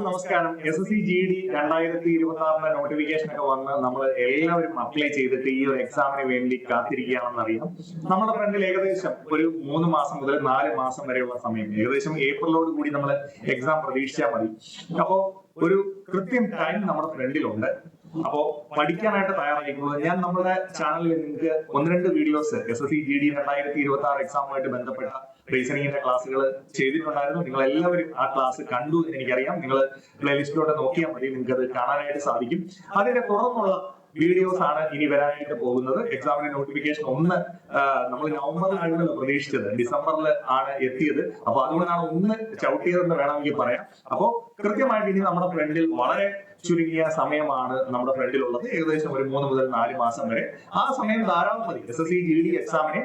എല്ലാവർക്കും നമസ്കാരം. SSC GD 2026 notification ഒക്കെ വന്ന് നമ്മൾ എല്ലാവരും അപ്ലൈ ചെയ്തിട്ട് ഈ ഒരു എക്സാമിന് വേണ്ടി കാത്തിരിക്കുകയാണെന്ന് അറിയാം. നമ്മുടെ ഫ്രണ്ടിൽ ഏകദേശം ഒരു 3 മാസം മുതൽ 4 മാസം വരെയുള്ള സമയം, ഏകദേശം ഏപ്രിലോട് കൂടി നമ്മൾ എക്സാം പ്രതീക്ഷിച്ചാൽ മതി. അപ്പോ ഒരു കൃത്യം ടൈം നമ്മുടെ ഫ്രണ്ടിലുണ്ട്. അപ്പോ പഠിക്കാനായിട്ട് തയ്യാറായിരിക്കുന്നത് ഞാൻ നമ്മുടെ ചാനലിൽ നിങ്ങൾക്ക് 1-2 വീഡിയോസ് SSC GD 2026 എക്സാമുമായിട്ട് ബന്ധപ്പെട്ട റീസണിങ്ങിന്റെ ക്ലാസ്സുകൾ ചെയ്തിട്ടുണ്ടായിരുന്നു. നിങ്ങൾ എല്ലാവരും ആ ക്ലാസ് കണ്ടു എന്ന് എനിക്കറിയാം. നിങ്ങൾ പ്ലേലിസ്റ്റിലൂടെ നോക്കിയാൽ മതി, നിങ്ങൾക്ക് അത് കാണാനായിട്ട് സാധിക്കും. അതിന്റെ തുടർന്നുള്ള വീഡിയോസ് ആണ് ഇനി വരാനായിട്ട് പോകുന്നത്. എക്സാമിന്റെ നോട്ടിഫിക്കേഷൻ നമ്മൾ നവംബറിലാണ് പ്രതീക്ഷിച്ചത്, ഡിസംബറിൽ ആണ് എത്തിയത്. അപ്പൊ അതുകൊണ്ടാണ് ചവിട്ടിയതെന്ന് വേണമെങ്കിൽ പറയാം. അപ്പോ കൃത്യമായിട്ട് ഇനി നമ്മുടെ ഫ്രണ്ടിൽ വളരെ ചുരുങ്ങിയ സമയമാണ് നമ്മുടെ ഫ്രണ്ടിലുള്ളത്, ഏകദേശം ഒരു 3 മുതൽ 4 മാസം വരെ. ആ സമയം ധാരാളം മതി SSC GD എക്സാമിനെ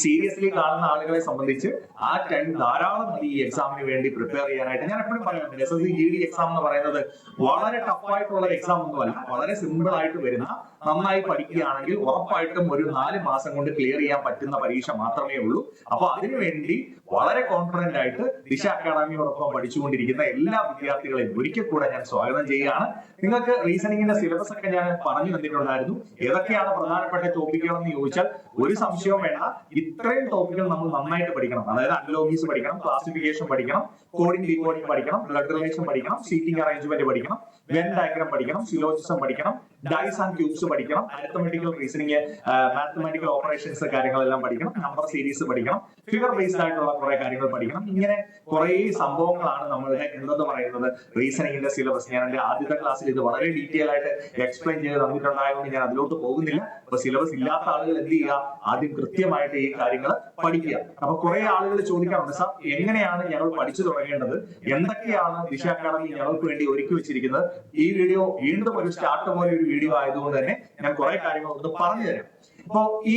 സീരിയസ്ലി കാണുന്ന ആളുകളെ സംബന്ധിച്ച്. ആ ടൈം ധാരാളം മതി ഈ എക്സാമിന് വേണ്ടി പ്രിപ്പയർ ചെയ്യാനായിട്ട്. ഞാൻ എപ്പോഴും പറയുന്നത് SSC GD എക്സാം എന്ന് പറയുന്നത് വളരെ ടഫായിട്ടുള്ള എക്സാം ഒന്നുമല്ല, വളരെ സിമ്പിൾ ആയിട്ട് വരുന്ന, നന്നായി പഠിക്കുകയാണെങ്കിൽ ഉറപ്പായിട്ടും ഒരു 4 മാസം കൊണ്ട് ക്ലിയർ ചെയ്യാൻ പറ്റുന്ന പരീക്ഷ മാത്രമേ ഉള്ളൂ. അപ്പൊ അതിനുവേണ്ടി വളരെ കോൺഫിഡന്റ് ആയിട്ട് ദിശ അക്കാഡമിയോടൊപ്പം പഠിച്ചുകൊണ്ടിരിക്കുന്ന എല്ലാ വിദ്യാർത്ഥികളെയും ഒരിക്കൽ കൂടെ ഞാൻ സ്വാഗതം ചെയ്യുകയാണ്. നിങ്ങൾക്ക് റീസണിങ്ങിന്റെ സിലബസ് ഒക്കെ ഞാൻ പറഞ്ഞു തന്നിട്ടുണ്ടായിരുന്നു. ഏതൊക്കെയാണ് പ്രധാനപ്പെട്ട ടോപ്പിക്കുകൾ എന്ന് ചോദിച്ചാൽ ഒരു സംശയവും വേണ്ട, ഇത്രയും ടോപ്പിക്കുകൾ നമ്മൾ നന്നായിട്ട് പഠിക്കണം. അതായത് അനലോഗീസ് പഠിക്കണം, ക്ലാസിഫിക്കേഷൻ പഠിക്കണം, കോഡിംഗ് ഡീകോഡിംഗ് പഠിക്കണം, ബ്ലഡ് റിലേഷൻ പഠിക്കണം, സീറ്റിംഗ് അറേഞ്ച്മെന്റ് പഠിക്കണം, വെൻ ഡയഗ്രാം പഠിക്കണം, സിലോജിസം പഠിക്കണം, ഡൈസ് ആൻഡ് ക്യൂബ്സ് പഠിക്കണം, അരിത്തമെറ്റിക്കൽ റീസണിങ്, മാത്തമാറ്റിക്കൽ ഓപ്പറേഷൻസ് കാര്യങ്ങളെല്ലാം പഠിക്കണം, നമ്പർ സീരീസ് പഠിക്കണം, ഫിഗർ ബേസ്ഡ് ആയിട്ടുള്ള കുറെ കാര്യങ്ങൾ പഠിക്കണം. ഇങ്ങനെ കുറെ സംഭവങ്ങളാണ് നമ്മളുടെ എന്തെന്ന് പറയുന്നത് റീസണിങ്ങിന്റെ സിലബസ്. ഞാൻ എന്റെ ആദ്യത്തെ ക്ലാസ്സിൽ ഇത് വളരെ ഡീറ്റെയിൽ ആയിട്ട് എക്സ്പ്ലെയിൻ ചെയ്ത് തന്നിട്ടുണ്ടായതുകൊണ്ട് ഞാൻ അതിലോട്ട് പോകുന്നില്ല. അപ്പൊ സിലബസ് ഇല്ലാത്ത ആളുകൾ എന്ത് ചെയ്യുക, ആദ്യം കൃത്യമായിട്ട് ഈ കാര്യങ്ങൾ പഠിക്കുക. അപ്പൊ കുറെ ആളുകൾ ചോദിക്കാറുണ്ട്, സാർ എങ്ങനെയാണ് ഞങ്ങൾ പഠിച്ചു തുടങ്ങേണ്ടത്, എന്തൊക്കെയാണ് ദിശ അക്കാഡമി ഞങ്ങൾക്ക് വേണ്ടി ഒരുക്കി വെച്ചിരിക്കുന്നത്. ഈ വീഡിയോ വീണ്ടും ഒരു സ്റ്റാർട്ട് പോലെ ഒരു വീഡിയോ ആയതുകൊണ്ട് തന്നെ ഞാൻ കുറെ കാര്യങ്ങൾ ഒന്ന് പറഞ്ഞു തരാം. അപ്പോ ഈ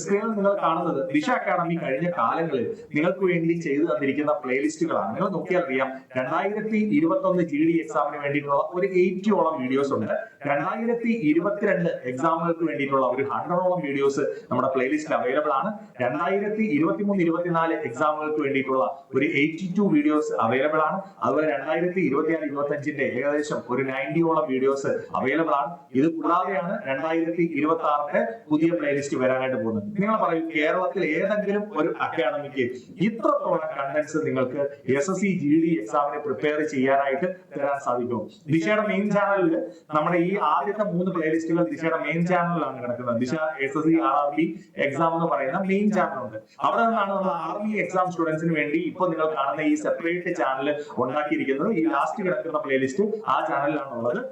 സ്ക്രീനിൽ നിങ്ങൾ കാണുന്നത് ദിശ അക്കാഡമി കഴിഞ്ഞ കാലങ്ങളിൽ നിങ്ങൾക്ക് വേണ്ടി ചെയ്തു തന്നിരിക്കുന്ന പ്ലേലിസ്റ്റുകളാണ്. നിങ്ങൾ നോക്കിയാൽ അറിയാം, 2021 GD എക്സാമിന് വേണ്ടിയിട്ടുള്ള ഒരു 80ഓളം വീഡിയോസ് ഉണ്ട്. 2022 എക്സാമുകൾക്ക് വേണ്ടിയിട്ടുള്ള ഒരു 100ഓളം വീഡിയോസ് നമ്മുടെ പ്ലേലിസ്റ്റിൽ അവൈലബിൾ ആണ്. 2023-24 എക്സാമുകൾക്ക് വേണ്ടിയിട്ടുള്ള ഒരു 82 വീഡിയോസ് അവൈലബിൾ ആണ്. അതുപോലെ 2024-25 ഏകദേശം ഒരു 90ഓളം വീഡിയോസ് അവൈലബിൾ ആണ്. ഇത് കൂടാതെയാണ് 2026 പുതിയ പ്ലേലിസ്റ്റ് വരാനായിട്ട് പോകുന്നത്. നിങ്ങൾ പറയും, കേരളത്തിൽ ഏതെങ്കിലും ഒരു അക്കാഡമിക്ക് ഇത്രത്തോളം കണ്ടന്റ്സ് നിങ്ങൾക്ക് SSC GD എക്സാമിനെ പ്രിപ്പയർ ചെയ്യാനായിട്ട് തരാൻ സാധിക്കും? ദിശയുടെ മെയിൻ ചാനലിൽ നമ്മുടെ ഈ ആദ്യത്തെ 3 പ്ലേലിസ്റ്റുകൾ ദിശയുടെ മെയിൻ ചാനലിലാണ് കിടക്കുന്നത്. ദിശ SSC RRB എക്സാം എന്ന് പറയുന്ന മെയിൻ ചാനൽ ഉണ്ട്. അവിടെ നിന്നാണ് നമ്മൾ ആർമി എക്സാം സ്റ്റുഡൻസിന് വേണ്ടി ഇപ്പോൾ നിങ്ങൾ കാണുന്ന ഈ സെപ്പറേറ്റ് ചാനൽ ഉണ്ടാക്കിയിരിക്കുന്നത്. ഈ ലാസ്റ്റ് കിടക്കുന്ന പ്ലേലിസ്റ്റ് ആ ചാനലിലാണ് ഉള്ളത്.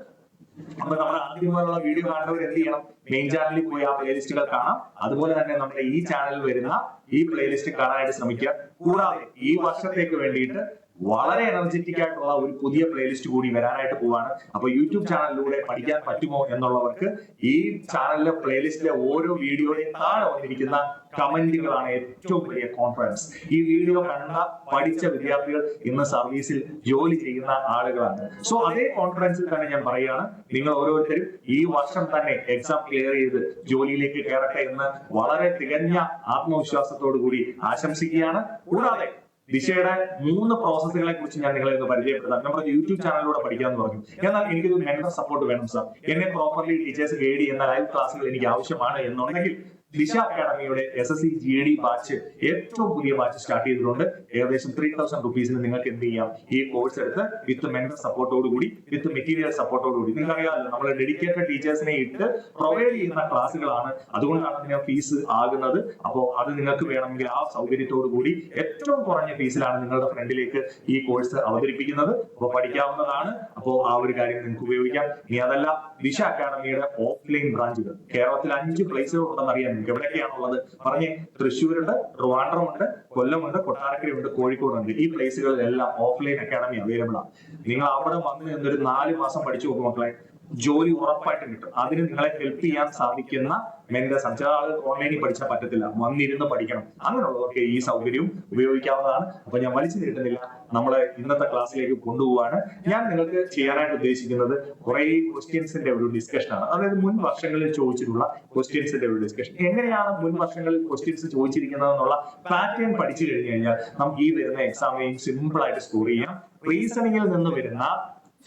അപ്പൊ നമ്മുടെ ആദ്യമുള്ള വീഡിയോ കാണുന്നവർ എന്ത് ചെയ്യണം, മെയിൻ ചാനലിൽ പോയി ആ പ്ലേലിസ്റ്റുകൾ കാണാം. അതുപോലെ തന്നെ നമ്മുടെ ഈ ചാനലിൽ വരുന്ന ഈ പ്ലേലിസ്റ്റ് കാണാനായിട്ട് ശ്രമിക്കുക. കൂടാതെ ഈ വർഷത്തേക്ക് വേണ്ടിയിട്ട് വളരെ എനർജറ്റിക് ആയിട്ടുള്ള ഒരു പുതിയ പ്ലേലിസ്റ്റ് കൂടി വരാനായിട്ട് പോവാണ്. അപ്പൊ യൂട്യൂബ് ചാനലിലൂടെ പഠിക്കാൻ പറ്റുമോ എന്നുള്ളവർക്ക് ഈ ചാനലിലെ പ്ലേലിസ്റ്റിലെ ഓരോ വീഡിയോയുടെയും താഴെ വന്നിരിക്കുന്ന കമന്റുകളാണ് ഏറ്റവും വലിയ കോൺഫിഡൻസ്. ഈ വീഡിയോ കണ്ട പഠിച്ച വിദ്യാർത്ഥികൾ ഇന്ന് സർവീസിൽ ജോലി ചെയ്യുന്ന ആളുകളാണ്. സോ അതേ കോൺഫിഡൻസിൽ തന്നെ ഞാൻ പറയുകയാണ്, നിങ്ങൾ ഓരോരുത്തരും ഈ വർഷം തന്നെ എക്സാം ക്ലിയർ ചെയ്ത് ജോലിയിലേക്ക് കയറട്ടെ എന്ന് വളരെ തികഞ്ഞ ആത്മവിശ്വാസത്തോടു കൂടി ആശംസിക്കുകയാണ്. കൂടാതെ ദിശയുടെ 3 പ്രോസസ്സുകളെ കുറിച്ച് ഞാൻ നിങ്ങളെ ഒന്ന് പരിചയപ്പെടുത്താം. നമ്മുടെ യൂട്യൂബ് ചാനലിലൂടെ പഠിക്കാമെന്ന് പറഞ്ഞു. എന്നാൽ എനിക്കൊരു മെന്റർ സപ്പോർട്ട് വേണം സാർ, എന്നെ പ്രോപ്പർലി ടീച്ചേഴ്സ് ഗൈഡ് ചെയ്യുന്ന ലൈവ് ക്ലാസ്സുകൾ എനിക്ക് ആവശ്യമാണ് എന്നുണ്ടെങ്കിൽ ദിശ അക്കാഡമിയുടെ SSC GD ബാച്ച് ഏറ്റവും പുതിയ ബാച്ച് സ്റ്റാർട്ട് ചെയ്തിട്ടുണ്ട്. ഏകദേശം 3000 റുപ്പീസിന് നിങ്ങൾക്ക് എന്ത് ചെയ്യാം, ഈ കോഴ്സ് എടുത്ത് വിത്ത് മെന്റർ സപ്പോർട്ടോട് കൂടി, വിത്ത് മെറ്റീരിയൽ സപ്പോർട്ടോട് കൂടി. നിങ്ങൾക്ക് അറിയാമല്ലോ, നമ്മൾ ഡെഡിക്കേറ്റഡ് ടീച്ചേഴ്സിനെ ഇട്ട് പ്രൊവൈഡ് ചെയ്യുന്ന ക്ലാസ്സുകളാണ്. അതുകൊണ്ടാണ് ഇതിന് ഫീസ് ആകുന്നത്. അപ്പോൾ അത് നിങ്ങൾക്ക് വേണമെങ്കിൽ ആ സൗകര്യത്തോടു കൂടി ഏറ്റവും കുറഞ്ഞ ഫീസിലാണ് നിങ്ങളുടെ ഫ്രണ്ടിലേക്ക് ഈ കോഴ്സ് അവതരിപ്പിക്കുന്നത്. അപ്പോൾ പഠിക്കാവുന്നതാണ്. അപ്പോൾ ആ ഒരു കാര്യം നിങ്ങൾക്ക് ഉപയോഗിക്കാം. ഇനി അതല്ല, ദിശ അക്കാഡമിയുടെ ഓഫ്ലൈൻ ബ്രാഞ്ചുകൾ കേരളത്തിൽ 5 പ്ലേസുകൾ ഉണ്ടെന്ന് അറിയാം. എവിടെയൊക്കെയാണുള്ളത് പറഞ്ഞേ? തൃശ്ശൂരുണ്ട്, ട്രിവാൻഡ്രമുണ്ട്, കൊല്ലമുണ്ട്, കൊട്ടാരക്കരയുണ്ട്, കോഴിക്കോടുണ്ട്. ഈ പ്ലേസുകളിലെല്ലാം ഓഫ്ലൈൻ അക്കാഡമി അവൈലബിൾ ആണ്. നിങ്ങൾ അവിടെ വന്ന് നിന്നൊരു 4 മാസം പഠിച്ചു നോക്കും മക്കളെ. ജോലി ഉറപ്പായിട്ടും കിട്ടും. അതിന് നിങ്ങളെ ഹെൽപ്പ് ചെയ്യാൻ സാധിക്കുന്ന മെന്റേഴ്സ് ആണ്. ചില ആളുകൾ ഓൺലൈനിൽ പഠിച്ചാൽ പറ്റത്തില്ല, വന്നിരുന്ന് പഠിക്കണം. അങ്ങനെയുള്ളവർക്ക് ഈ സൗകര്യവും ഉപയോഗിക്കാവുന്നതാണ്. അപ്പൊ ഞാൻ വലിച്ചു നീട്ടുന്നില്ല, നമ്മള് ഇന്നത്തെ ക്ലാസ്സിലേക്ക് കൊണ്ടുപോവാണ്. ഞാൻ നിങ്ങൾക്ക് ചെയ്യാനായിട്ട് ഉദ്ദേശിക്കുന്നത് കുറെ ക്വസ്റ്റ്യൻസിന്റെ ഒരു ഡിസ്കഷൻ ആണ്. അതായത് മുൻ വർഷങ്ങളിൽ ചോദിച്ചിട്ടുള്ള ക്വസ്റ്റ്യൻസിന്റെ ഒരു ഡിസ്കഷൻ. എങ്ങനെയാണ് മുൻ വർഷങ്ങളിൽ ക്വസ്റ്റ്യൻസ് ചോദിച്ചിരിക്കുന്നത് എന്നുള്ള പാറ്റേൺ പഠിച്ചു കഴിഞ്ഞു കഴിഞ്ഞാൽ നമുക്ക് ഈ വരുന്ന എക്സാമിനെയും സിമ്പിൾ ആയിട്ട് സ്കോർ ചെയ്യാം. റീസണിങ്ങിൽ നിന്ന് വരുന്ന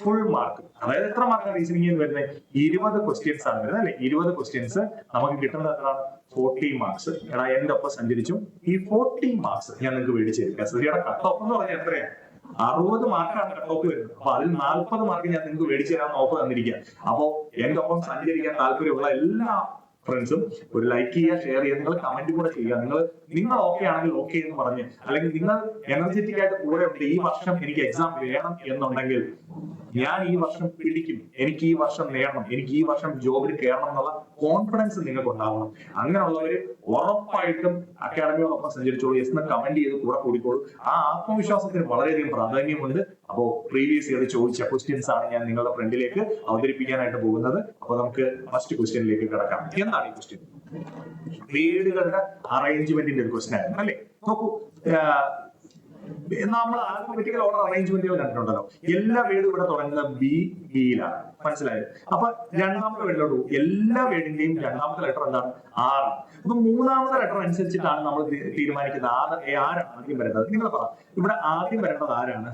ഫുൾ മാർക്ക്, അതായത് എത്ര മാർക്കാണ് റീസണിങ്ങിൽ വരുന്നത്? 20 ക്വസ്റ്റ്യൻസ് ആണ് വരുന്നത് അല്ലെ? 20 ക്വസ്റ്റ്യൻസ് നമുക്ക് കിട്ടുന്നത് എത്രയാണ്? 40 മാർക്സ്. എടാ എന്റെ ഒപ്പം സഞ്ചരിച്ചു ഈ 40 മാർക്സ് ഞാൻ നിങ്ങൾക്ക് മേടിച്ചിരിക്കാം. ശ്രീയുടെ കട്ട് ഓഫ് എന്ന് പറഞ്ഞാൽ എത്രയാണ്? 60 മാർക്കാണ് കട്ട് ഓഫ് വരുന്നത്. അപ്പൊ അതിൽ 40 മാർക്ക് ഞാൻ നിങ്ങൾക്ക് മേടിച്ചു തരാൻ ഓഫർ തന്നിരിക്കുക. അപ്പോ എന്റെ ഒപ്പം സഞ്ചരിക്കാൻ താല്പര്യമുള്ള എല്ലാ ഫ്രണ്ട്സും ഒരു ലൈക്ക് ചെയ്യുക, ഷെയർ ചെയ്യുക, നിങ്ങൾ കമന്റ് കൂടെ ചെയ്യുക. നിങ്ങൾ ഓക്കെ ആണെങ്കിൽ ഓക്കെ എന്ന് പറഞ്ഞ്, അല്ലെങ്കിൽ നിങ്ങൾ എനർജറ്റിക് ആയിട്ട് കൂടെ ഉണ്ട്, ഈ വർഷം എനിക്ക് എക്സാം വേണം എന്നുണ്ടെങ്കിൽ ഞാൻ ഈ വർഷം പിടിക്കും, എനിക്ക് ഈ വർഷം നേടണം, എനിക്ക് ഈ വർഷം ജോബിൽ കയറണം എന്നുള്ള കോൺഫിഡൻസ് നിങ്ങൾക്ക് ഉണ്ടാവണം. അങ്ങനെയുള്ളവര് ഉറപ്പായിട്ടും അക്കാഡമിയോടൊപ്പം സഞ്ചരിച്ചോളൂ. എന്ന് കമന്റ് ചെയ്ത് കൂടെ കൂടിക്കോളൂ. ആ ആത്മവിശ്വാസത്തിന് വളരെയധികം പ്രാധാന്യമുണ്ട്. അപ്പോ പ്രീവിയസ് ഇയർ ചോദിച്ച ക്വസ്റ്റ്യൻസ് ആണ് ഞാൻ നിങ്ങളുടെ ഫ്രണ്ടിലേക്ക് അവതരിപ്പിക്കാനായിട്ട് പോകുന്നത്. അപ്പൊ നമുക്ക് ഫസ്റ്റ് ക്വസ്റ്റ്യനിലേക്ക് കിടക്കാം. എന്താണ് ഈ ക്വസ്റ്റ്യൻ? വീടുകളുടെ അറേഞ്ച്മെന്റിന്റെ ഒരു ക്വസ്റ്റ്യൻ ആയിരുന്നു അല്ലെ? നോക്കൂ, നമ്മൾ ആൽഫബറ്റിക്കൽ ഓർഡർ അറേഞ്ച്മെന്റുകൾ കണ്ടിട്ടുണ്ടല്ലോ. എല്ലാ വേർഡും ഇവിടെ തുടങ്ങുന്നത് ബിയിലാണ്, മനസ്സിലായത്? അപ്പൊ രണ്ടാമത്തെ വേർഡിലോട്ട് പോകും. എല്ലാ വേർഡിന്റെയും രണ്ടാമത്തെ ലെറ്റർ എന്താണ്? ആറാണ്. അപ്പൊ മൂന്നാമത്തെ ലെറ്റർ അനുസരിച്ചിട്ടാണ് നമ്മൾ തീരുമാനിക്കുന്നത് ആരാണ് ആദ്യം വരേണ്ടത്. നിങ്ങൾ പറ, ഇവിടെ ആദ്യം വരേണ്ടത് ആരാണ്?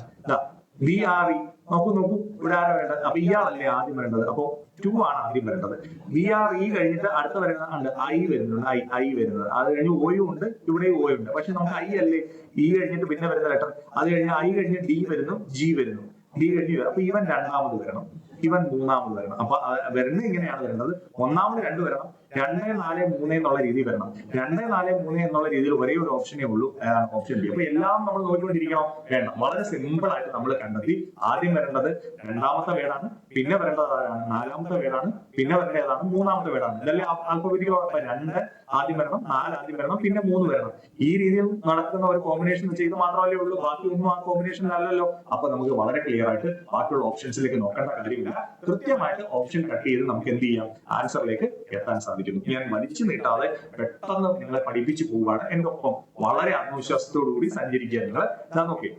VRE. നോക്കൂ, ഇവിടെ ആരാ വേണ്ടത്? അപ്പൊ ഇയാളല്ലേ ആദ്യം വരേണ്ടത്. അപ്പൊ 2 ആണ് ആദ്യം വരേണ്ടത്. VRE കഴിഞ്ഞിട്ട് അടുത്ത വരുന്നത് I വരുന്നുണ്ട്. I വരുന്നത്. അത് കഴിഞ്ഞ് ഓയും ഉണ്ട്, ഇവിടെ ഓയും ഉണ്ട്. പക്ഷെ നമുക്ക് I അല്ലേ, E കഴിഞ്ഞിട്ട് പിന്നെ വരുന്ന ലെറ്റർ. അത് കഴിഞ്ഞ് I കഴിഞ്ഞ് D വരുന്നു, G വരുന്നു, D കഴിഞ്ഞ്. അപ്പൊ ഇവൻ രണ്ടാമത് വരണം, ഇവൻ മൂന്നാമത് വരണം. അപ്പൊ വരുന്നത് ഇങ്ങനെയാണ് വരുന്നത്. ഒന്നാമത് 2 വരണം, 2, 4, 3 എന്നുള്ള രീതിയിൽ വരണം. 2, 4, 3 എന്നുള്ള രീതിയിൽ ഒരേ ഒരു ഓപ്ഷനേ ഉള്ളൂ, ഓപ്ഷൻ ബി. അപ്പൊ എല്ലാം നമ്മൾ നോക്കിക്കൊണ്ടിരിക്കണം, വേണം. വളരെ സിമ്പിൾ ആയിട്ട് നമ്മൾ കണ്ടെത്തി. ആദ്യം വരേണ്ടത് രണ്ടാമത്തെ വേടാണ്, പിന്നെ വരേണ്ടത് ആരാണ്? നാലാമത്തെ വേടാണ്, പിന്നെ വരേണ്ടത് ഏതാണ്? മൂന്നാമത്തെ വേടാണ്. ഇതല്ലേ ആൽഫബറ്റിക്കൽ ഓർഡർ. 2 ആദ്യം വരണം, 4 ആദ്യം വരണം, പിന്നെ 3 വരണം. ഈ രീതിയിൽ നടക്കുന്ന ഒരു കോമ്പിനേഷൻ ചെയ്ത് മാത്രമല്ലേ ഉള്ളൂ, ബാക്കി ഒന്നും ആ കോമ്പിനേഷൻ അല്ലല്ലോ. അപ്പൊ നമുക്ക് വളരെ ക്ലിയർ ആയിട്ട് ബാക്കിയുള്ള ഓപ്ഷൻസിലേക്ക് നോക്കേണ്ട കാര്യമില്ല. കൃത്യമായിട്ട് ഓപ്ഷൻ കട്ട് ചെയ്ത് നമുക്ക് എന്ത് ചെയ്യാം? ആൻസറിലേക്ക് എത്താൻ സാധിക്കും. ഞാൻ വലിച്ചു നീട്ടാതെ പെട്ടെന്ന് നിങ്ങളെ പഠിപ്പിച്ചു പോവുകയാണ്. എന്റെ ഒപ്പം വളരെ ആത്മവിശ്വാസത്തോടു കൂടി സഞ്ചരിക്കുക. നിങ്ങൾ ഇതാ നോക്കി,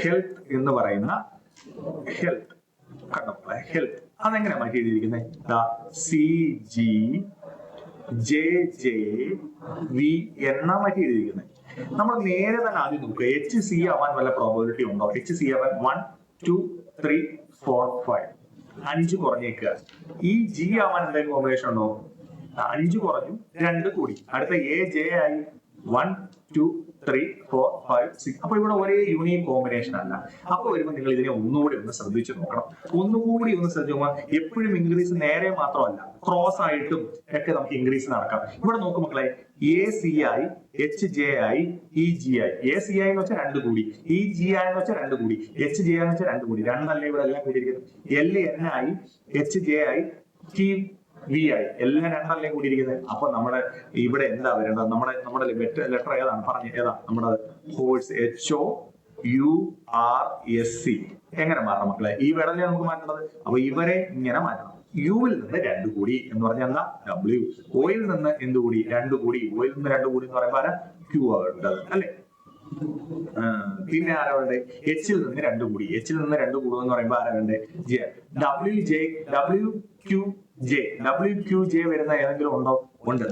ഹെൽത്ത് എന്ന് പറയുന്ന ഹെൽത്ത് കണ്ടോ? ഹെൽത്ത് അതെങ്ങനെ മാറ്റി എഴുതിയിരിക്കുന്നത്? CGJJV എന്നാ മാറ്റി എഴുതിയിരിക്കുന്നത്. നമ്മൾ നേരെ തന്നെ ആദ്യം നോക്കുക, HC ആവാൻ വല്ല പ്രോബബിലിറ്റി ഉണ്ടോ? HC ആവാൻ 1, 2, 3, 4, 5 5 കുറഞ്ഞേക്കുക. ഈ G ആവാൻ എന്തെങ്കിലും കോമ്പിനേഷൻ ഉണ്ടോ? 5 കുറഞ്ഞു, 2 കൂടി. അടുത്ത AJ ആയി 1, 2, 3, 4, 5, 6. അപ്പൊ ഇവിടെ ഒരേ യൂണിക് കോമ്പിനേഷൻ അല്ല. അപ്പൊ വരുമ്പോൾ നിങ്ങൾ ഇതിനെ ഒന്നുകൂടി ഒന്ന് ശ്രദ്ധിച്ചു നോക്കണം. ഒന്നുകൂടി ഒന്ന് ശ്രദ്ധിക്കുമ്പോൾ എപ്പോഴും ഇൻക്രീസ് നേരെ മാത്രമല്ല, ക്രോസ് ആയിട്ടും ഒക്കെ നമുക്ക് ഇൻക്രീസ് നടക്കാം. ഇവിടെ നോക്കും മക്കളെ, ACI, HJI, EGI. ACI എന്ന് വെച്ചാൽ 2 കൂടി, EGI എന്ന് വെച്ചാൽ 2 കൂടി, HJI എന്ന് വെച്ചാൽ 2 കൂടി. 2 അല്ലേ ഇവിടെ എല്ലാം കൂടിയിരിക്കുന്നത്. LNI, HJI, TVI എല്ലാം 2 അല്ലേ കൂടിയിരിക്കുന്നത്. അപ്പൊ നമ്മുടെ ഇവിടെ എന്താ വരേണ്ടത്? നമ്മുടെ ലെറ്റർ ഏതാണ്? പറഞ്ഞ് ഏതാ നമ്മുടെ ഹോഴ്സ്? HOURSC. എങ്ങനെ മാറണം മക്കളെ? ഈ വിടലേ നമുക്ക് മാറ്റേണ്ടത്. അപ്പൊ ഇവരെ ഇങ്ങനെ മാറ്റണം. യുവിൽ നിന്ന് 2 കൂടി എന്ന് പറഞ്ഞാൽ എന്താ? W. ഓയിൽ നിന്ന് എന്ത് കൂടി? 2 കൂടി. ഓയിൽ നിന്ന് 2 കൂടി എന്ന് പറയുമ്പോൾ ആരാ? Q ആവേണ്ടത് അല്ലെ? പിന്നെ ആരാ വേണ്ടേ? Hൽ നിന്ന് 2 കൂടി. Hൽ നിന്ന് 2 കൂടുക എന്ന് പറയുമ്പോൾ ആരാ വേണ്ടേ? J. WQJ വരുന്ന ഏതെങ്കിലും ഉണ്ടോ? ഉണ്ട്,